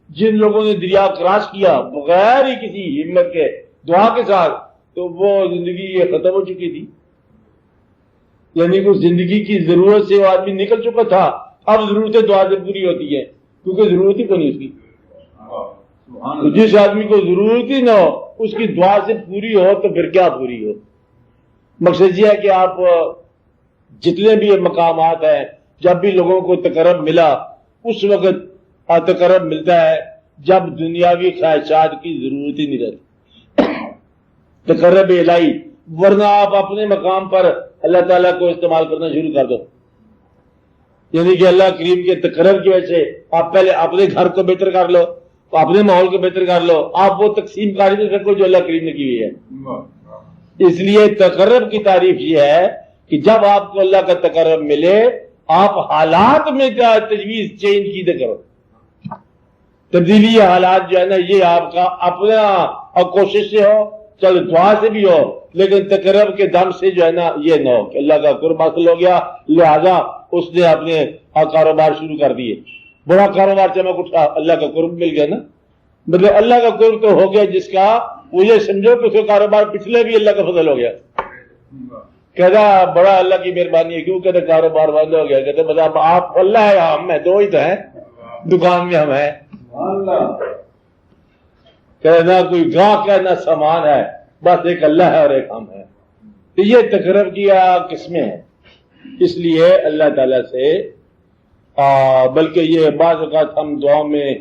جن لوگوں نے دریا کراس کیا بغیر ہی کسی ہمت کے دعا کے ساتھ، تو وہ زندگی یہ ختم ہو چکی تھی، یعنی کہ زندگی کی ضرورت سے وہ آدمی نکل چکا تھا، اب ضرورتیں دعا سے پوری ہوتی ہیں کیونکہ ضرورت ہی کو نہیں اس کی۔ تو جس آدمی کو ضرورت ہی نہ ہو اس کی دعا سے پوری ہو تو پھر کیا پوری ہو؟ مقصد یہ ہے کہ آپ جتنے بھی مقامات ہیں، جب بھی لوگوں کو تقرب ملا اس وقت تقرب ملتا ہے جب دنیاوی خواہشات کی ضرورت ہی نہیں رہتی، تقرب الہی، ورنہ آپ اپنے مقام پر اللہ تعالیٰ کو استعمال کرنا شروع کر دو، یعنی کہ اللہ کریم کے تقرب کی وجہ سے آپ پہلے اپنے گھر کو بہتر کر لو، اپنے ماحول کو بہتر کر لو، آپ وہ تقسیم کاری نہیں سکو جو اللہ کریم نے کی ہوئی ہے۔ اس لیے تقرب کی تعریف یہ ہے کہ جب آپ کو اللہ کا تقرب ملے آپ حالات میں تجویز چینج کی کرو، تبدیلی حالات جو ہے نا یہ آپ کا اپنا کوشش سے ہو، چل دعا سے بھی ہو، لیکن تقرب کے دم سے جو ہے نا یہ نہ ہو کہ اللہ کا قرب حاصل ہو گیا لہذا اس نے اپنے کاروبار شروع کر دیے، بڑا کاروبار چمک اٹھا، اللہ کا قرب مل گیا نا، مطلب اللہ کا قرب تو ہو گیا جس کا وہ یہ سمجھو کہ اس کا کاروبار پچھلے بھی اللہ کا فضل ہو گیا، کہتا بڑا اللہ کی مہربانی ہے، کیوں کہتے کاروبار بند ہو گیا، کہتے مطلب آپ اللہ ہے ہم ہیں، دو ہی تو ہیں دکان میں ہم ہیں، نہ کوئی گاہک ہے نہ سامان ہے، بس ایک اللہ ہے اور ایک ہم ہے۔ تو یہ تقرب کی قسمیں ہیں، اس لیے اللہ تعالیٰ سے بلکہ یہ بعض اوقات ہم دعاؤں میں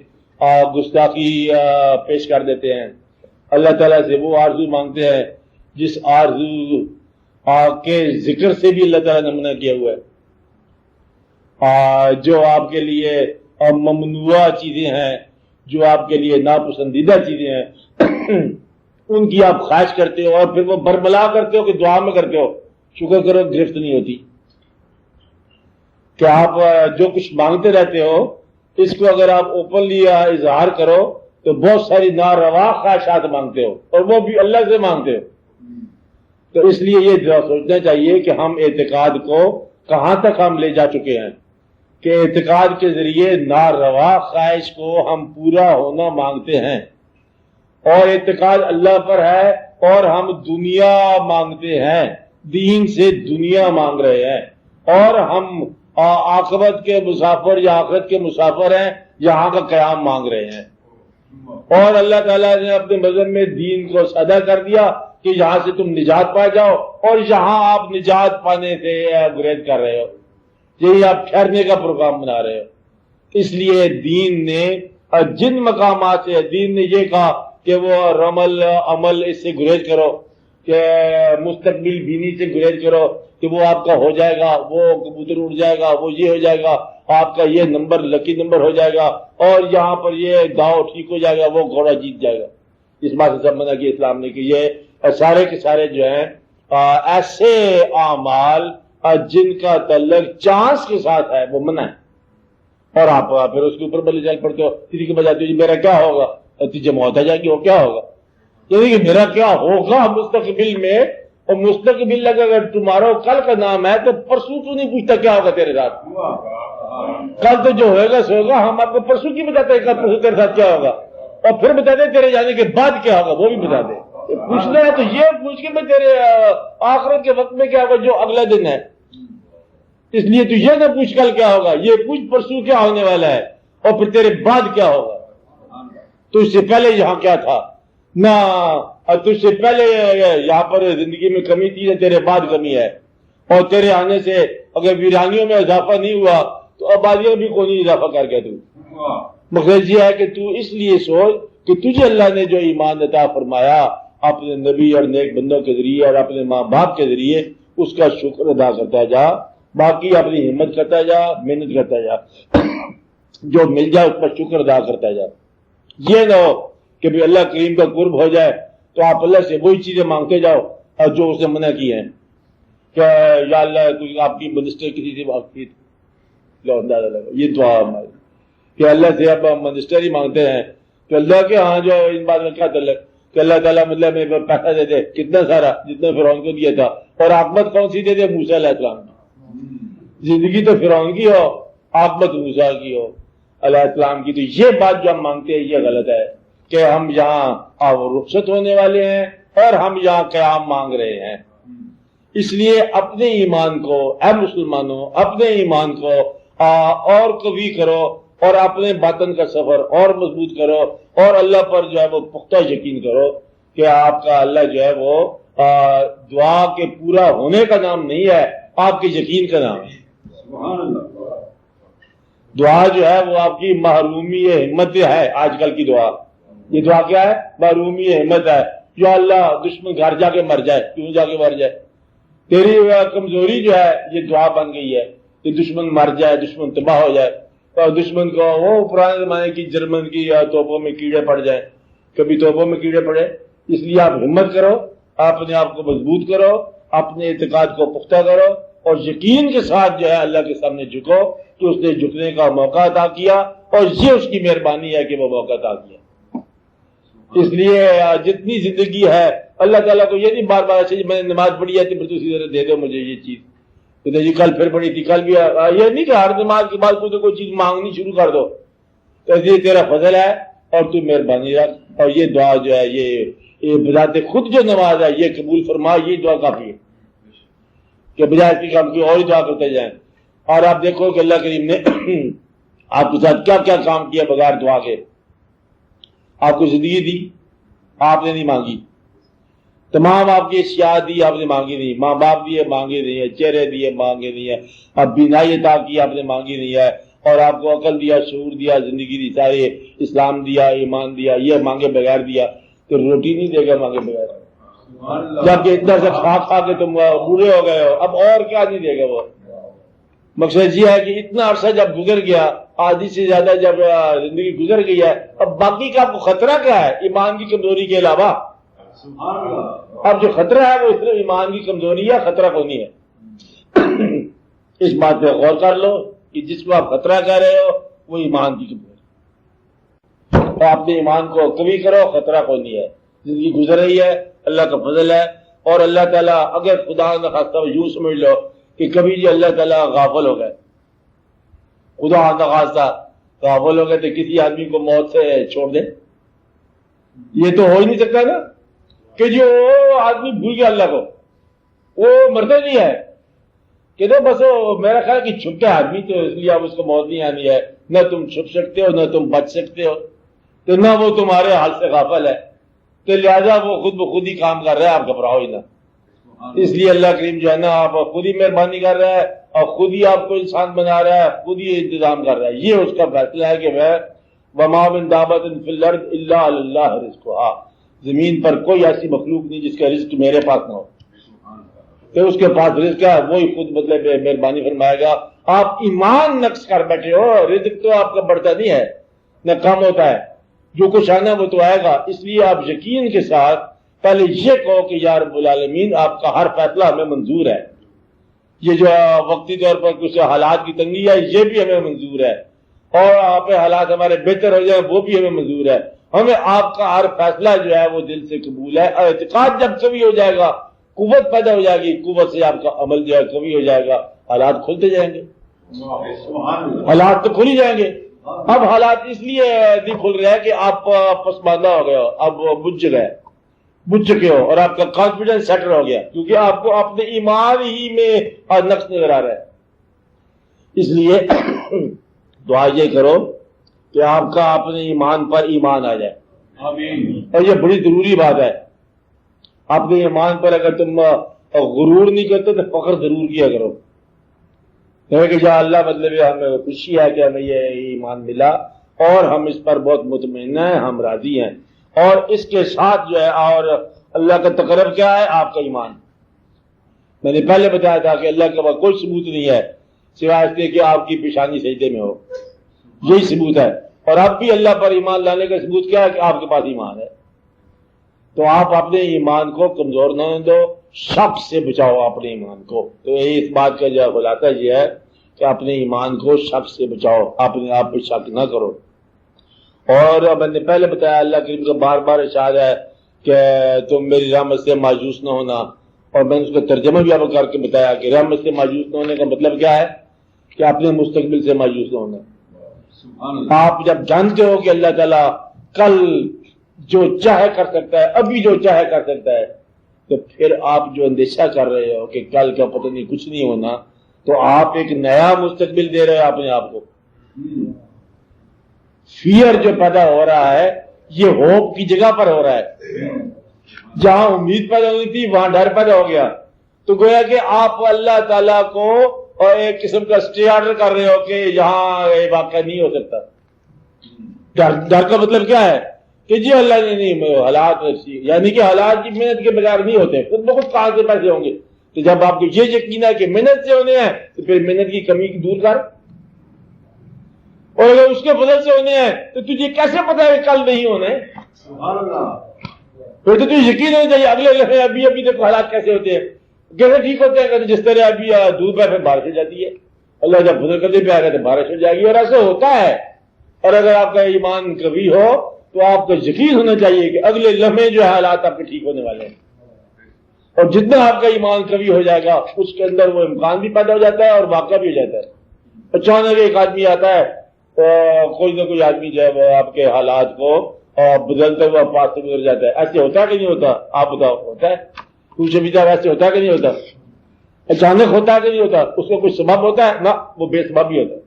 گستاخی پیش کر دیتے ہیں، اللہ تعالیٰ سے وہ آرزو مانگتے ہیں جس آرزو کے ذکر سے بھی اللہ تعالیٰ نے منع کیا ہوا ہے، جو آپ کے لیے ممنوع چیزیں ہیں، جو آپ کے لیے ناپسندیدہ چیزیں ہیں ان کی آپ خواہش کرتے ہو اور پھر وہ برملا کرتے ہو کہ دعا میں کرتے ہو، شکر کرو گرفت نہیں ہوتی، کہ آپ جو کچھ مانگتے رہتے ہو اس کو اگر آپ اوپنلی اظہار کرو تو بہت ساری ناروا خواہشات مانگتے ہو اور وہ بھی اللہ سے مانگتے ہو۔ تو اس لیے یہ سوچنا چاہیے کہ ہم اعتقاد کو کہاں تک ہم لے جا چکے ہیں کہ اعتقاد کے ذریعے ناروا خواہش کو ہم پورا ہونا مانگتے ہیں، اور اعتقاد اللہ پر ہے اور ہم دنیا مانگتے ہیں، دین سے دنیا مانگ رہے ہیں، اور ہم عاقبت کے مسافر یا آخرت کے مسافر ہیں، یہاں کا قیام مانگ رہے ہیں، اور اللہ تعالیٰ نے اپنے مذہب میں دین کو سادہ کر دیا کہ یہاں سے تم نجات پا جاؤ، اور یہاں آپ نجات پانے سے گریز کر رہے ہو، یہی آپ ٹھہرنے کا پروگرام بنا رہے ہو۔ اس لیے دین نے جن مقامات سے دین نے یہ کہا کہ وہ رمل عمل اس سے گریز کرو، کہ مستقبل بینی سے گریز کرو کہ وہ آپ کا ہو جائے گا، وہ کبوتر اڑ جائے گا، وہ یہ ہو جائے گا، آپ کا یہ نمبر لکی نمبر ہو جائے گا، اور یہاں پر یہ داؤ ٹھیک ہو جائے گا، وہ گھوڑا جیت جائے گا۔ اس بات سے سب منع کیا اسلام نے کہ یہ سارے کے سارے جو ہیں ایسے اعمال جن کا تعلق چانس کے ساتھ ہے وہ منع ہے، اور آپ پھر اس کے اوپر بلے چل پڑتے ہو، کسی کے بجاتے ہو جی میرا کیا ہوگا، تجھے موت آ جائے گی، وہ کیا ہوگا، یعنی کہ میرا کیا ہوگا مستقبل میں اور مستقبل اگر تمہارا کل کا نام ہے تو پرسوں تو نہیں پوچھتا کیا ہوگا تیرے ساتھ. کل تو جو ہوگا سو ہوگا. ہم آپ کو پرسوں کی بتاتے ہیں کل پرسوں تیرے ساتھ کیا ہوگا, اور پھر بتا دیں تیرے جانے کے بعد کیا ہوگا وہ بھی بتا دیں. پوچھنا ہے تو یہ پوچھ کے میں تیرے آخرت کے وقت میں کیا ہوگا جو اگلا دن ہے. اس لیے تو یہ نہ پوچھ کل کیا ہوگا, یہ پوچھ پرسوں کیا ہونے والا ہے اور پھر تیرے بعد کیا ہوگا. تو اس سے پہلے یہاں کیا تھا نہ, تجھ سے پہلے یہاں پر زندگی میں کمی تھی, تیرے بعد کمی ہے. اور تیرے آنے سے اگر ویرانیوں میں اضافہ نہیں ہوا تو آبادیوں بھی کوئی نہیں اضافہ کر کے. تو مقصد یہ ہے کہ تو اس لیے سوچ کہ تجھے اللہ نے جو ایمان عطا فرمایا اپنے نبی اور نیک بندوں کے ذریعے اور اپنے ماں باپ کے ذریعے, اس کا شکر ادا کرتا جا. باقی اپنی ہمت کرتا جا, محنت کرتا جا, جو مل جائے اس پر شکر ادا کرتا جا. یہ نہ ہو کہ بھی اللہ کریم کا قرب ہو جائے تو آپ اللہ سے وہی چیزیں مانگتے جاؤ اور جو اس نے منع کی ہیں. کہ یا اللہ کوئی آپ کی منسٹر کسی سے بات کی, یہ دعا ہماری کہ اللہ سے اب ہم منسٹر ہی مانگتے ہیں تو اللہ کے ہاں جو ان بات میں کیا تعلق کہ اللہ تعالیٰ مطلب میرے پر پیسہ دے دے کتنا سارا جتنا فرعون کو دیا تھا, اور عاقبت کون سی دے دے موسیٰ علیہ السلام کی. زندگی تو فرعون کی ہو, عاقبت موسیٰ کی ہو علیہ السلام کی. تو یہ بات جو ہم مانگتے ہیں یہ غلط ہے کہ ہم یہاں رخصت ہونے والے ہیں اور ہم یہاں قیام مانگ رہے ہیں. اس لیے اپنے ایمان کو, اے مسلمانوں, اپنے ایمان کو اور قوی کرو اور اپنے باطن کا سفر اور مضبوط کرو, اور اللہ پر جو ہے وہ پختہ یقین کرو کہ آپ کا اللہ جو ہے وہ دعا کے پورا ہونے کا نام نہیں ہے, آپ کے یقین کا نام ہے. دعا جو ہے وہ آپ کی محرومی ہمت ہے. آج کل کی دعا, یہ دعا کیا ہے؟ محرومی ہمت ہے. جو اللہ دشمن گھر جا کے مر جائے, کیوں جا کے مر جائے؟ تیری کمزوری جو ہے یہ دعا بن گئی ہے کہ دشمن مر جائے, دشمن تباہ ہو جائے, اور دشمن کو وہ پرانے زمانے کی جرمن کی یا توپوں میں کیڑے پڑ جائیں, کبھی توپوں میں کیڑے پڑے. اس لیے آپ ہمت کرو, اپنے آپ کو مضبوط کرو, اپنے اعتقاد کو پختہ کرو, اور یقین کے ساتھ جو ہے اللہ کے سامنے جھکو کہ اس نے جھکنے کا موقع عطا کیا, اور یہ اس کی مہربانی ہے کہ وہ موقع عطا کیا. اس لیے جتنی زندگی ہے اللہ تعالیٰ کو یہ نہیں بار بار اچھا میں نے نماز پڑھی ہے تو پھر اسی طرح دے دو مجھے یہ چیز, تو جی کل پھر پڑھی تھی, کل بھی یہ نہیں کہ ہر نماز کے بعد کوئی چیز مانگنی شروع کر دو. تو یہ تیرا فضل ہے اور تو مہربانی رکھ, اور یہ دعا جو ہے یہ بذات خود جو نماز ہے یہ قبول فرما, یہ دعا کافی ہے کہ بجائے اس کی ہم کوئی اور ہی دعا کرتے جائیں. اور آپ دیکھو کہ اللہ کریم نے آپ کے ساتھ کیا کیا کام کیا بغیر دعا کے. آپ کو زندگی دی, آپ نے نہیں مانگی. تمام آپ کی اشیاء دی, آپ نے مانگی نہیں. ماں باپ دیے, مانگے نہیں ہے. چہرے دیے, مانگے نہیں ہے. اب بینائی عطا کی, آپ نے مانگی نہیں ہے. اور آپ کو عقل دیا, شعور دیا, زندگی دی, سارے اسلام دیا, ایمان دیا, یہ مانگے بغیر دیا. تو روٹی نہیں دے گا مانگے بغیر, جبکہ اتنا سے کھا کے تم بوڑھے ہو گئے ہو, اب اور کیا نہیں دے گا وہ. مقصد یہ ہے کہ اتنا عرصہ جب گزر گیا, آدھی سے زیادہ جب زندگی گزر گئی ہے, اب باقی کا آپ کو خطرہ کیا ہے ایمان کی کمزوری کے علاوہ؟ اب جو خطرہ ہے وہ صرف ایمان کی کمزوری ہے, خطرہ کو نہیں ہے. اس بات پہ غور کر لو کہ جس کو آپ خطرہ کہہ رہے ہو وہ ایمان کی کمزوری. تو اپنے ایمان کو قوی کرو, خطرہ کو نہیں ہے. زندگی گزر رہی ہے, اللہ کا فضل ہے. اور اللہ تعالیٰ اگر خدا نہ خواستہ یوں سمجھ لو کہ کبھی جی اللہ تعالیٰ غافل ہو گئے, خدا نہ خواستہ غافل ہو گئے تو کسی آدمی کو موت سے چھوڑ دے, یہ تو ہو ہی نہیں سکتا نا کہ جو آدمی بھول گیا اللہ کو, وہ مرتا نہیں ہے کہ تو بس میرا خیال کہ چھپتا ہے آدمی, تو اس لیے اب اس کو موت نہیں آنی ہے. نہ تم چھپ سکتے ہو, نہ تم بچ سکتے ہو, تو نہ وہ تمہارے حال سے غافل ہے, تو لہذا وہ خود بخود ہی کام کر رہا ہے, آپ گھبراؤ ہی نہ. اس لیے اللہ کریم جو ہے نا آپ خود ہی مہربانی کر رہا ہے اور خود ہی آپ کو انسان بنا رہا ہے, خود ہی انتظام کر رہا ہے. یہ اس کا فیصلہ ہے کہ وہ وما من دابۃ فی الارض الا علی اللہ رزقھا, زمین پر کوئی ایسی مخلوق نہیں جس کا رزق میرے پاس نہ ہو, تو اس کے پاس رزق ہے, وہی خود مطلب مہربانی فرمائے گا. آپ ایمان نقص کر بیٹھے ہو, رزق تو آپ کا بڑھتا نہیں ہے نہ کم ہوتا ہے, جو کچھ آنا وہ تو آئے گا. اس لیے آپ یقین کے ساتھ پہلے یہ کہو کہ یا رب العالمین آپ کا ہر فیصلہ ہمیں منظور ہے. یہ جو وقتی طور پر کچھ حالات کی تنگی ہے یہ بھی ہمیں منظور ہے, اور آپ حالات ہمارے بہتر ہو جائیں وہ بھی ہمیں منظور ہے. ہمیں آپ کا ہر فیصلہ جو ہے وہ دل سے قبول ہے, اور اعتقاد جب قوی ہو جائے گا قوت پیدا ہو جائے گی، قوت سے آپ کا عمل جو ہے قوی ہو جائے گا، حالات کھلتے جائیں گے، حالات تو کھل ہی جائیں گے۔ اب حالات اس لیے نہیں کھل رہے ہیں کہ آپ پسماندہ ہو گئے ہو، اب بجھ چکے ہو اور آپ کا کانفیڈنس سیٹل ہو گیا، کیونکہ آپ کو اپنے ایمان ہی میں نقص نظر آ رہا ہے۔ اس لیے دعا یہ کرو کہ آپ کا اپنے ایمان پر ایمان آ جائے، اور یہ بڑی ضروری بات ہے۔ اپنے ایمان پر اگر تم غرور نہیں کرتے تو فخر ضرور کیا کرو کہ یا اللہ مطلب ہمیں خوشی ہے کہ ہمیں یہ ایمان ملا اور ہم اس پر بہت مطمئن ہیں، ہم راضی ہیں، اور اس کے ساتھ جو ہے اور اللہ کا تقرب کیا ہے؟ آپ کا ایمان۔ میں نے پہلے بتایا تھا کہ اللہ کے پاس کوئی ثبوت نہیں ہے سوائے اس کے کہ آپ کی پیشانی سجدے میں ہو، یہی ثبوت ہے۔ اور اب بھی اللہ پر ایمان لانے کا ثبوت کیا ہے؟ کہ آپ کے پاس ایمان ہے۔ تو آپ اپنے ایمان کو کمزور نہ ہونے دو، شک سے بچاؤ اپنے ایمان کو۔ تو اس بات کا جو خلاصہ یہ ہے کہ اپنے ایمان کو شک سے بچاؤ، اپنے آپ پہ شک نہ کرو۔ اور میں نے پہلے بتایا اللہ کریم کا بار بار ارشاد ہے کہ تم میری رحمت سے مایوس نہ ہونا، اور میں نے اس کا ترجمہ بھی آپ کو کر کے بتایا کہ رحمت سے مایوس نہ ہونے کا مطلب کیا ہے؟ کہ اپنے مستقبل سے مایوس نہ ہونا۔ آپ جب جانتے ہو کہ اللہ تعالیٰ کل جو چاہے کر سکتا ہے، ابھی جو چاہے کر سکتا ہے، تو پھر آپ جو اندیشہ کر رہے ہو کہ کل کا پتہ نہیں کچھ نہیں ہونا، تو آپ ایک نیا مستقبل دے رہے ہو اپنے آپ کو۔ فیئر جو پیدا ہو رہا ہے یہ ہوپ کی جگہ پر ہو رہا ہے۔ جہاں امید پیدا ہوئی تھی وہاں ڈر پیدا ہو گیا، تو گویا کہ آپ اللہ تعالیٰ کو اور ایک قسم کا اسٹے آرڈر کر رہے ہو کہ یہاں یہ واقعہ نہیں ہو سکتا۔ ڈر کا مطلب کیا ہے؟ کہ جی اللہ نے نہیں، حالات یعنی کہ حالات کی محنت کے بغیر نہیں ہوتے، خود بخود کہاں سے پیسے ہوں گے؟ تو جب آپ کو یہ یقین ہے کہ محنت سے ہونے ہیں تو پھر محنت کی کمی دور کر، اور اگر اس کے فضل سے ہونے ہیں تو تجھے کیسے پتا ہے کہ کل نہیں ہونے؟ پھر تو تجھے یقین ہونا چاہیے اگلے لمحے ابھی دیکھو حالات کیسے ہوتے ہیں، کیسے ٹھیک ہوتے ہیں۔ جس طرح ابھی دھوپ ہے پھر بارش ہو جاتی ہے، اللہ جب فضل کرنے پہ آ گیا تو بارش ہو جائے گی، اور ایسا ہوتا ہے۔ اور اگر آپ کا ایمان قوی ہو تو آپ کو یقین ہونا چاہیے کہ اگلے لمحے جو حالات آپ کے ٹھیک ہونے والے ہیں، اور جتنا آپ کا ایمان قوی ہو جائے گا اس کے اندر وہ امکان بھی پیدا ہو جاتا ہے اور واقعہ بھی ہو جاتا ہے۔ اچانک ایک آدمی آتا ہے، کوئی نہ کوئی آدمی جو ہے وہ آپ کے حالات کو بدلتا ہوا پاس سے گزر جاتا ہے۔ ایسے ہوتا ہے کہ نہیں ہوتا؟ آپ بتاؤ، ہوتا ہے؟ پوچھے بھی ایسے ہوتا ہے کہ نہیں ہوتا؟ اچانک ہوتا ہے کہ نہیں ہوتا؟ اس کا کوئی سبب ہوتا ہے؟ نہ، وہ بے سبب ہی ہوتا ہے۔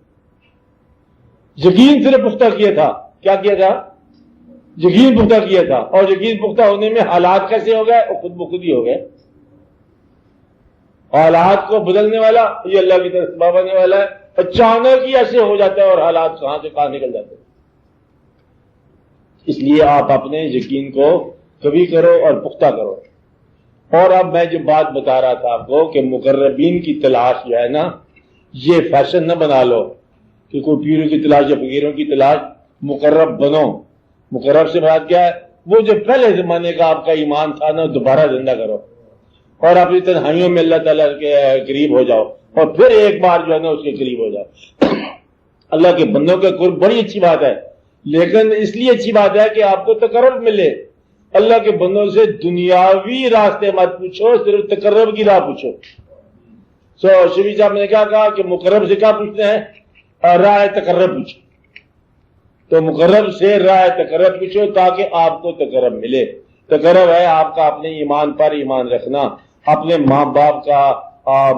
یقین صرف پختہ کیا تھا، کیا کیا تھا؟ یقین پختہ کیا تھا، اور یقین پختہ ہونے میں حالات کیسے ہو گئے؟ وہ خود بخود ہی ہو گئے۔ حالات کو بدلنے والا یہ اللہ کی طرف سبب آنے والا ہے۔ اچانک ہی ایسے ہو جاتا ہے اور حالات کہاں سے کہاں نکل جاتے ہیں۔ اس لیے آپ اپنے یقین کو قوی کرو اور پختہ کرو۔ اور اب میں جو بات بتا رہا تھا آپ کو کہ مقربین کی تلاش جو ہے نا، یہ فیشن نہ بنا لو کہ کوئی پیروں کی تلاش یا فقیروں کی تلاش، مقرب بنو۔ مقرب سے بات کیا ہے؟ وہ جو پہلے زمانے کا آپ کا ایمان تھا نا، دوبارہ زندہ کرو اور اپنی تنہائیوں میں اللہ تعالیٰ کے قریب ہو جاؤ، اور پھر ایک بار جو ہے نا اس کے قریب ہو جاؤ۔ اللہ کے بندوں کے قرب بڑی اچھی بات ہے، لیکن اس لیے اچھی بات ہے کہ آپ کو تقرب ملے۔ اللہ کے بندوں سے دنیاوی راستے مت پوچھو، صرف تقرب کی راہ پوچھو۔ شفیع صاحب نے کیا کہا کہ مقرب سے کیا پوچھتے ہیں؟ راہ تقرب پوچھو۔ تو مقرب سے راہ تقرب پوچھو تاکہ آپ کو تقرب ملے۔ تقرب ہے آپ کا اپنے ایمان پر ایمان رکھنا، اپنے ماں باپ کا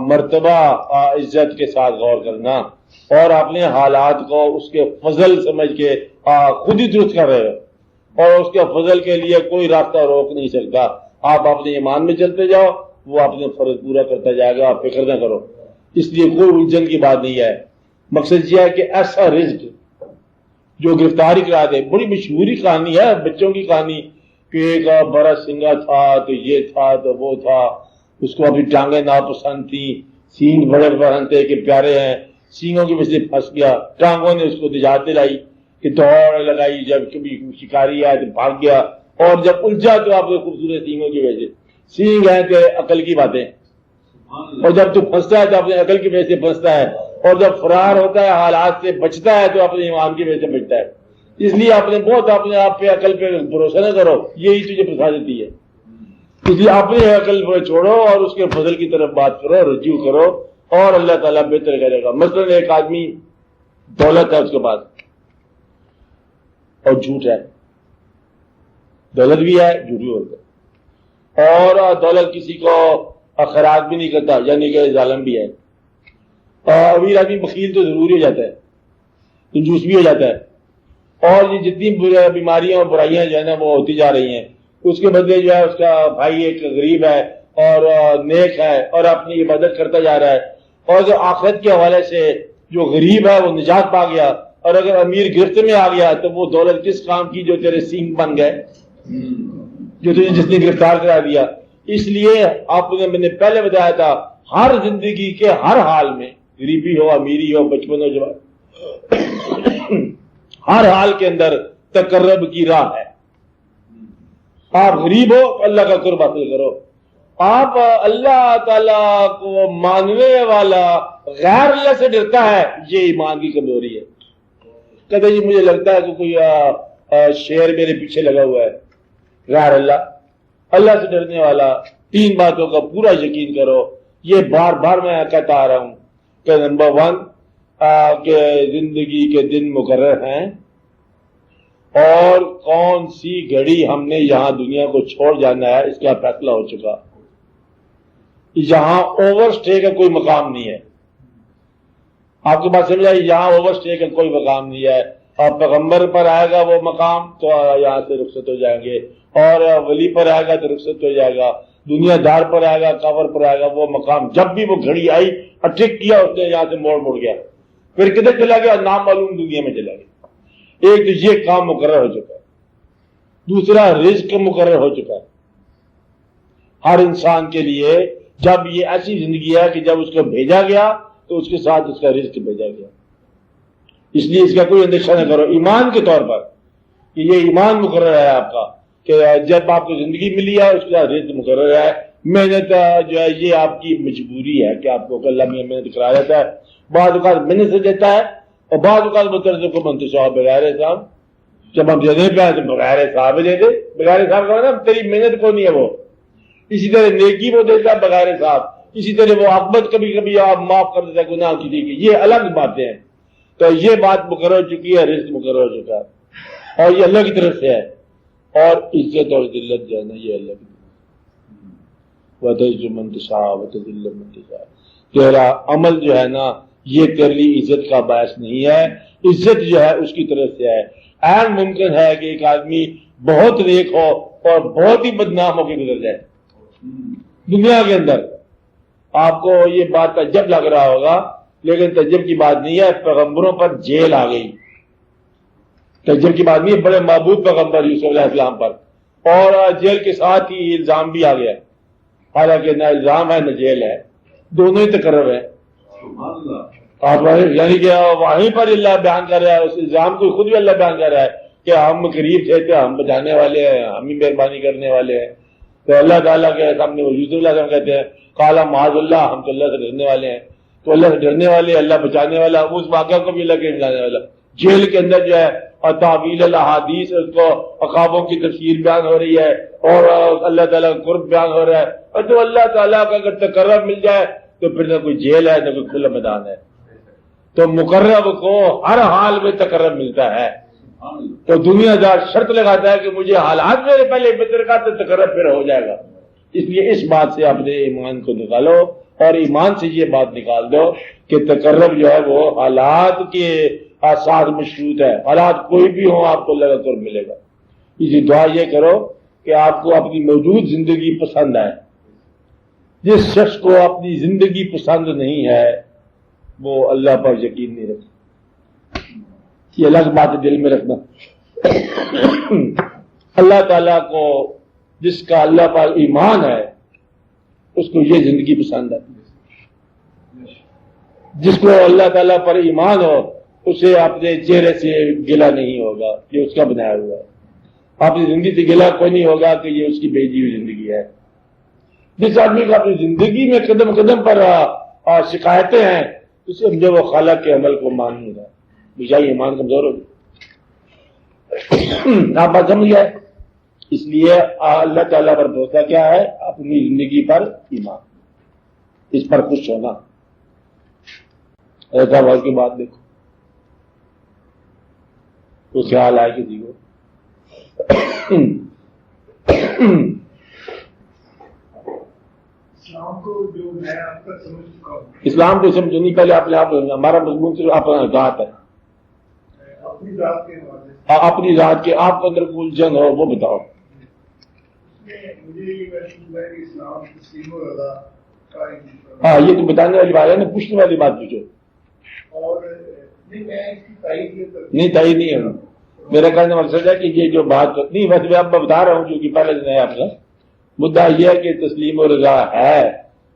مرتبہ عزت کے ساتھ غور کرنا، اور اپنے حالات کو اس کے فضل سمجھ کے خود ہی درست کر رہے ہو، اور اس کے فضل کے لیے کوئی راستہ روک نہیں سکتا۔ آپ اپنے ایمان میں چلتے جاؤ، وہ اپنے فرض پورا کرتا جائے گا، آپ فکر نہ کرو۔ اس لیے کوئی الجھن کی بات نہیں ہے۔ مقصد یہ ہے کہ ایسا رزق جو گرفتاری کرا دے۔ بڑی مشہوری کہانی ہے، بچوں کی کہانی، کہ ایک بڑا سنگا تھا تو یہ تھا تو وہ تھا، اس کو ابھی ٹانگیں ناپسند تھیں، سینگ بڑے پسند تھے کہ پیارے ہیں، سینگوں کی وجہ سے پھنس گیا، ٹانگوں نے اس کو نجات دلائی کہ دوڑ لگائی، جب کبھی شکاری آئے تو بھاگ گیا، اور جب الجھا تو آپ کو خوبصورت سینگوں کی وجہ سے۔ سینگ ہیں تو عقل کی باتیں، اور جب تو پھنستا ہے تو اپنے عقل کی وجہ سے پھنستا ہے، اور جب فرار ہوتا ہے حالات سے بچتا ہے تو اپنے ایمان کی وجہ سے بچتا ہے۔ اس لیے اپنے آپ پہ عقل پہ بھروسہ نہ کرو، یہی تجھے پھنسا دیتی ہے۔ اس لیے اپنی عقل کو چھوڑو اور اس کے فضل کی طرف بات کرو، رجوع کرو، اور اللہ تعالیٰ بہتر کرے گا۔ مثلا ایک آدمی دولت ہے اس کے پاس اور جھوٹ ہے، دولت بھی ہے جھوٹ بھی ہوتا ہے، اور دولت کسی کو خراج بھی نہیں کرتا، یعنی کہ ظالم بھی ہے، اور امیر آدمی بخیل تو ضروری ہو جاتا ہے، کنجوس بھی ہو جاتا ہے، اور یہ جتنی بیماریاں اور برائیاں جو ہے نا وہ ہوتی جا رہی ہیں، اس کے بدلے جو ہے اس کا بھائی ایک غریب ہے اور نیک ہے اور اپنی عبادت کرتا جا رہا ہے، اور جو آخرت کے حوالے سے جو غریب ہے وہ نجات پا گیا، اور اگر امیر گرفت میں آ گیا تو وہ دولت کس کام کی جو تیرے سینگ بن گئے، جو تجھے جس نے گرفتار کرا دیا۔ اس لیے آپ نے میں نے پہلے بتایا تھا، ہر زندگی کے ہر حال میں، غریبی ہو امیری ہو بچپن ہو جوان، ہر حال کے اندر تقرب کی راہ ہے۔ آپ غریب ہو اللہ کا قرب حاصل کرو، آپ اللہ تعالیٰ کو ماننے والا غیر اللہ سے ڈرتا ہے، یہ ایمان کی کمزوری ہے۔ کہتے جی مجھے لگتا ہے کہ کوئی شیر میرے پیچھے لگا ہوا ہے، غیر اللہ سے ڈرنے والا، تین باتوں کا پورا یقین کرو۔ یہ بار بار میں کہتا آ رہا ہوں کہ نمبر 1 کہ زندگی کے دن مقرر ہیں، اور کون سی گھڑی ہم نے یہاں دنیا کو چھوڑ جانا ہے اس کا فیصلہ ہو چکا۔ یہاں اوور سٹے کا کوئی مقام نہیں ہے، آپ کے پاس سمجھ آئی، یہاں اوور سٹے کا کوئی مقام نہیں ہے، اور پیغمبر پر آئے گا وہ مقام تو یہاں سے رخصت ہو جائیں گے، اور ولی پر آئے گا تو رخصت ہو جائے گا، دنیا دار پر آئے گا، قبر پر آئے گا وہ مقام۔ جب بھی وہ گھڑی آئی اور ٹک کیا اس نے یہاں سے موڑ گیا، پھر کدھر چلا گیا نامعلوم دنیا میں چلا گیا۔ ایک تو یہ کام مقرر ہو چکا ہے، دوسرا رزق مقرر ہو چکا ہے ہر انسان کے لیے۔ جب یہ ایسی زندگی ہے کہ جب اس کو بھیجا گیا تو اس کے ساتھ اس کا رزق بھیجا گیا، اس لیے اس کا کوئی اندیشہ نہ کرو ایمان کے طور پر کہ یہ ایمان مقرر ہے آپ کا، کہ جب آپ کو زندگی ملی ہے اس کے ساتھ رزق مقرر ہے۔ محنت جو ہے یہ آپ کی مجبوری ہے کہ آپ کو اللہ میں محنت کرا دیتا ہے، بعض اوقات محنت سے دیتا ہے اور بعض اوقات مترجم کو منتشاب بغیر حساب، جب ہم دینے پہ آئے تو بغیر حساب دے دے، بغیر حساب کا نا تیری محنت کو نہیں ہے وہ، اسی طرح نیکی وہ دیتا ہے بغیر حساب، اسی طرح وہ عاقبت کبھی کبھی آپ معاف کر دیتا ہے گناہ کی دی، یہ الگ باتیں ہیں۔ تو یہ بات مقرر ہو چکی ہے، رزق مقرر ہو چکا ہے، اور یہ اللہ کی طرف سے ہے، اور عزت اور ذلت جو ہے نا یہ اللہ کی طرف سے۔ وَتَعِزُّ مَن تَشَاءُ وَتُذِلُّ مَن تَشَاءُ، تیرا عمل جو ہے نا یہ تیرے لیے عزت کا باعث نہیں ہے، عزت جو ہے اس کی طرف سے ہے۔ عین ممکن ہے کہ ایک آدمی بہت نیک ہو اور بہت ہی بدنام ہو کے گزر جائے دنیا کے اندر، آپ کو یہ بات تعجب لگ رہا ہوگا، لیکن تعجب کی بات نہیں ہے، پیغمبروں پر جیل آ گئی، تعجب کی بات نہیں ہے، بڑے معبود پیغمبر یوسف علیہ السلام پر، اور جیل کے ساتھ ہی الزام بھی آ گیا، حالانکہ نہ الزام ہے نہ جیل ہے، دونوں ہی تقرر ہے۔ یعنی کہ وہیں پر اللہ بیان کر رہا ہے، اس الزام کو خود بھی اللہ بیان کر رہا ہے کہ ہم قریب تھے تو ہم بچانے والے ہیں، ہم ہی مہربانی کرنے والے ہیں۔ تو اللہ تعالیٰ کے سامنے وہ یوسف علیہ السلام کہتے ہیں قال معاذ اللہ، ہم تو اللہ سے ڈرنے والے ہیں، تو اللہ سے ڈرنے والے، اللہ بچانے والا، اس واقعہ کو بھی اللہ کے بچانے والا۔ جیل کے اندر جو ہے اور تعویل الاحادیث، اس کو عقابوں کی تفسیر بیان ہو رہی ہے، اور اللہ تعالیٰ کا قرب بیان ہو رہا ہے، اور تو اللہ تعالیٰ کا اگر تقرب مل جائے تو پھر نہ کوئی جیل ہے نہ کوئی کھلا میدان ہے۔ تو مقرب کو ہر حال میں تقرب ملتا ہے، تو دنیا دار شرط لگاتا ہے کہ مجھے حالات میرے پہلے بہتر کا تو تقرب پھر ہو جائے گا۔ اس لیے اس بات سے اپنے ایمان کو نکالو، اور ایمان سے یہ بات نکال دو کہ تقرب جو ہے وہ حالات کے ساتھ مشروط ہے، حالات کوئی بھی ہوں آپ کو اللہ کا قرب ملے گا۔ اسی دعا یہ کرو کہ آپ کو اپنی موجود زندگی پسند آئے۔ جس شخص کو اپنی زندگی پسند نہیں ہے وہ اللہ پر یقین نہیں رکھتا، یہ الگ بات دل میں رکھنا۔ اللہ تعالیٰ کو جس کا اللہ پر ایمان ہے اس کو یہ زندگی پسند ہے، جس کو اللہ تعالیٰ پر ایمان ہو اسے اپنے چہرے سے گلہ نہیں ہوگا، یہ اس کا بنایا ہوا ہے۔ اپنی زندگی سے گلہ کوئی نہیں ہوگا کہ یہ اس کی بھیجی ہوئی زندگی ہے۔ جس آدمی کو اپنی زندگی میں قدم قدم پر شکایتیں ہیں تو سمجھے وہ خالق کے عمل کو مان نہیں رہا، بجائے ایمان کمزور ہوگی۔ آپ بات سمجھ گئے؟ اس لیے اللہ تعالیٰ پر بھروسہ کیا ہے؟ اپنی زندگی پر ایمان، اس پر خوش ہونا۔ ایسا بھائی کی بات دیکھو تو خیال آئے کسی کو اسلام کو جو میں اب تک سمجھ چکا ہوں، اسلام کو سمجھو نہیں، پہلے آپ ہمارا مضمون صرف اپنا ذات ہے، اپنی ذات کے حوالے سے اپنی ذات کے آپ کے اندر الجھن ہو وہ بتاؤ۔ مجھے یہ محسوس ہوا ہے کہ اسلام تسلیم و رضا کا ہاں یہ تو بتانے والی بات ہے نا، پوچھنے والی بات پوچھو۔ اور نہیں، میں اس کی تائید یہ کرتا نہیں تائید نہیں ہے، میرا کہنے کا مقصد ہے کہ یہ جو بات نہیں، بس میں اب بتا رہا ہوں جو کہ پہلے دن ہے آپ کا مدعا یہ ہے کہ تسلیم و رضا ہے،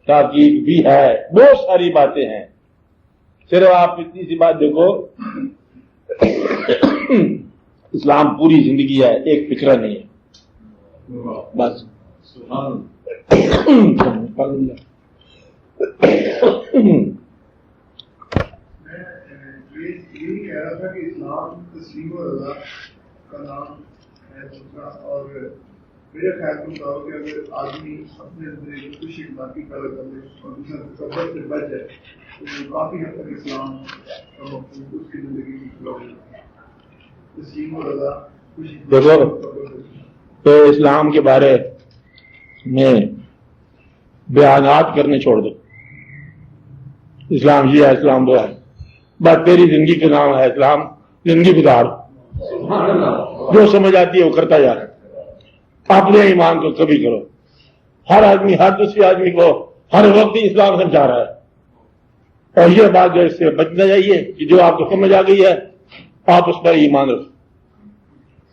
تحقیق بھی ہے، بہت ساری باتیں ہیں، صرف آپ اتنی سی بات دیکھو اسلام پوری زندگی ہے، ایک فکرہ نہیں ہے بس۔ یہ نہیں کہہ رہا تھا کہ اسلام تسلیم و رضا کا نام ہے دوسرا، اور میرے خیال کے مطابق اگر آدمی اپنے اندر خوشی باقی پیدا کر لے اور دوسرا تصور سے بچ جائے تو کافی حد تک اسلام کا مفہوم اس کی زندگی کی پورا ہو جاتا ہے۔ تسلیم و رضا خوشی تو اسلام کے بارے میں بیانات کرنے چھوڑ دو، اسلام یہ ہے، اسلام وہ ہے، بس تیری زندگی کا نام ہے اسلام، زندگی گزار، جو سمجھ آتی ہے وہ کرتا جا رہا ہے، اپنے ایمان کو کبھی کرو۔ ہر آدمی ہر دوسرے آدمی کو ہر وقت ہی اسلام سمجھا رہا ہے، اور یہ بات جو اس سے بچنا چاہیے کہ جو آپ کو سمجھ آ گئی ہے آپ اس پر ایمان رکھو۔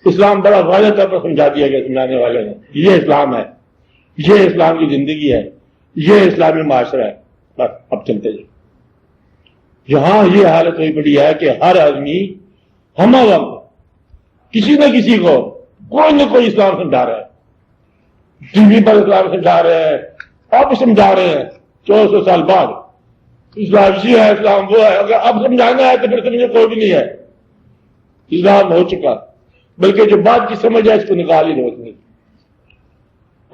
اسلام بڑا واضح طور پر سمجھا دیا گیا سمجھانے والے نے، یہ اسلام ہے، یہ اسلام کی زندگی ہے، یہ اسلامی معاشرہ ہے، بس اب چلتے جائیں۔ یہاں یہ حالت ہوئی پڑی ہے کہ ہر آدمی ہم وقت کسی نہ کسی کو کوئی نہ کوئی اسلام سمجھا رہا ہے، ٹی وی پر اسلام سمجھا رہے ہیں، اب سمجھا رہے ہیں 400 سال بعد اسلام یہ ہے، اسلام وہ ہے۔ اگر اب سمجھانا ہے تو پھر سمجھے کوئی بھی نہیں ہے، اسلام ہو چکا، بلکہ جو بات کی سمجھ ہے اس کو نکال ہی روک نہیں۔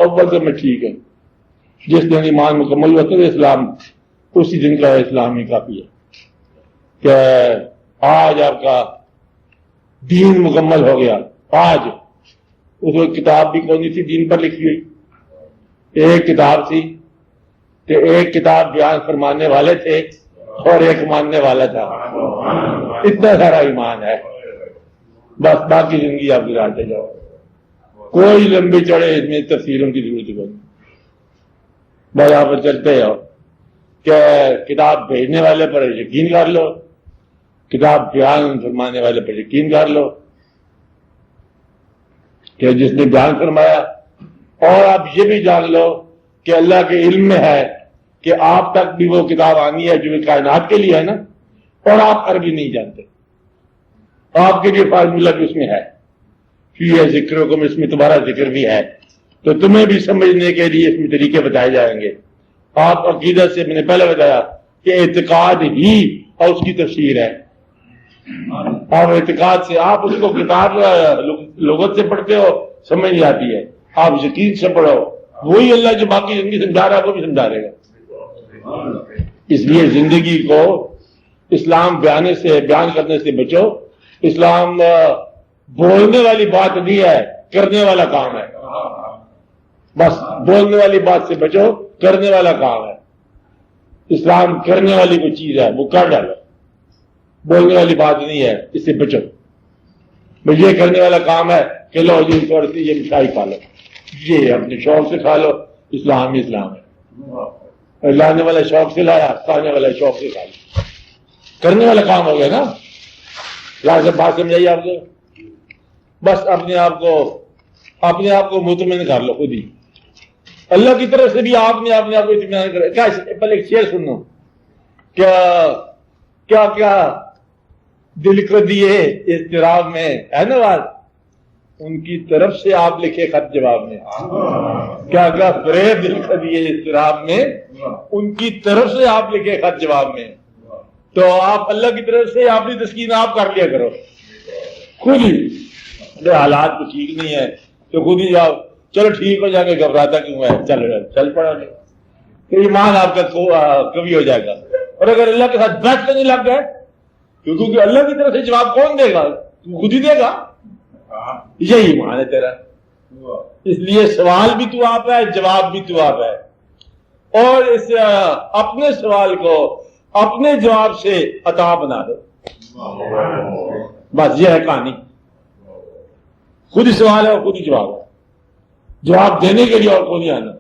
اول سے میں ٹھیک ہے، جس دن ایمان مکمل ہوتا ہے اسلام اسی دن کا اسلام ہی کافی ہے کہ آج آپ کا دین مکمل ہو گیا۔ آج اس وقت کتاب بھی کون سی تھی دین پر لکھی ہوئی؟ ایک کتاب تھی کہ ایک کتاب بیان فرمانے والے تھے اور ایک ماننے والا تھا، اتنا سارا ایمان ہے، بس باقی زندگی آپ گزارتے جاؤ، کوئی لمبی چڑے اس میں تفسیروں کی ضرورت نہیں، بس آپ چلتے جاؤ کہ کتاب بھیجنے والے پر یقین کر لو، کتاب بیان فرمانے والے پر یقین کر لو کہ جس نے بیان فرمایا، اور آپ یہ بھی جان لو کہ اللہ کے علم میں ہے کہ آپ تک بھی وہ کتاب آنی ہے جو کائنات کے لیے ہے نا، اور آپ عربی نہیں جانتے، آپ کے لیے فارمولہ بھی اس میں ہے، فی ذکر حکم، اس میں تمہارا ذکر بھی ہے، تو تمہیں بھی سمجھنے کے لیے اس میں طریقے بتائے جائیں گے۔ آپ عقیدت سے میں نے پہلے بتایا کہ اعتقاد ہی اور اس کی تفسیر ہے، آپ اعتقاد سے آپ اس کو کتاب لغت سے پڑھتے ہو سمجھ نہیں آتی ہے، آپ یقین سے پڑھو، وہی اللہ جو باقی زندگی سمجھا رہا ہے وہ بھی سمجھا دے گا۔ اس لیے زندگی کو اسلام بیان کرنے سے بچو۔ اسلام بولنے والی بات نہیں ہے، کرنے والا کام ہے، بس بولنے والی بات سے بچو، کرنے والا کام ہے۔ اسلام کرنے والی کوئی چیز ہے، وہ کر ڈالو، بولنے والی بات نہیں ہے، اس سے بچو۔ یہ کرنے والا کام ہے کہ لو جی تھوڑی سی یہ مٹھائی کھا لو، یہ اپنے شوق سے کھا لو، اسلام ہی اسلام ہے۔ لانے والا شوق سے لایا، کھانے والا شوق سے کھا لو، کرنے والا کام ہو گیا نا۔ یہاں سے بات سمجھائیے آپ کو، بس اپنے آپ کو مطمئن کر لو خود ہی، اللہ کی طرف سے بھی آپ نے اپنے آپ کو اطمینان کرے۔ کیا پہلے ایک شعر سنو، کیا کیا دل کو دیے اضطراب میں، ہے نا بات، ان کی طرف سے آپ لکھے خط جواب میں، کیا کیا فریب دل کو دیے اضطراب میں، ان کی طرف سے آپ لکھے خط جواب میں۔ تو آپ اللہ کی طرف سے اپنی تسکین آپ کر لیا کرو خود ہی۔ حالات تو ٹھیک نہیں ہے، تو خود ہی جاؤ چلو ٹھیک ہو جائے گا, گھبراتا کیوں ہے, چل پڑا گے کہ ایمان آپ کا کبھی ہو جائے گا. اور اگر اللہ کے ساتھ بیٹھ نہیں لگ گئے, کیونکہ اللہ کی طرف سے جواب کون دے گا, تو خود ہی دے گا. یہی ایمان ہے تیرا. اس لیے سوال بھی تو آپ ہے, جواب بھی تو آپ ہے, اور اس اپنے سوال کو اپنے جواب سے عطا بنا دو. بس یہ ہے کہانی. خود ہی سوال ہے اور خود ہی جواب ہے, جواب دینے کے لیے اور کوئی نہیں آنا.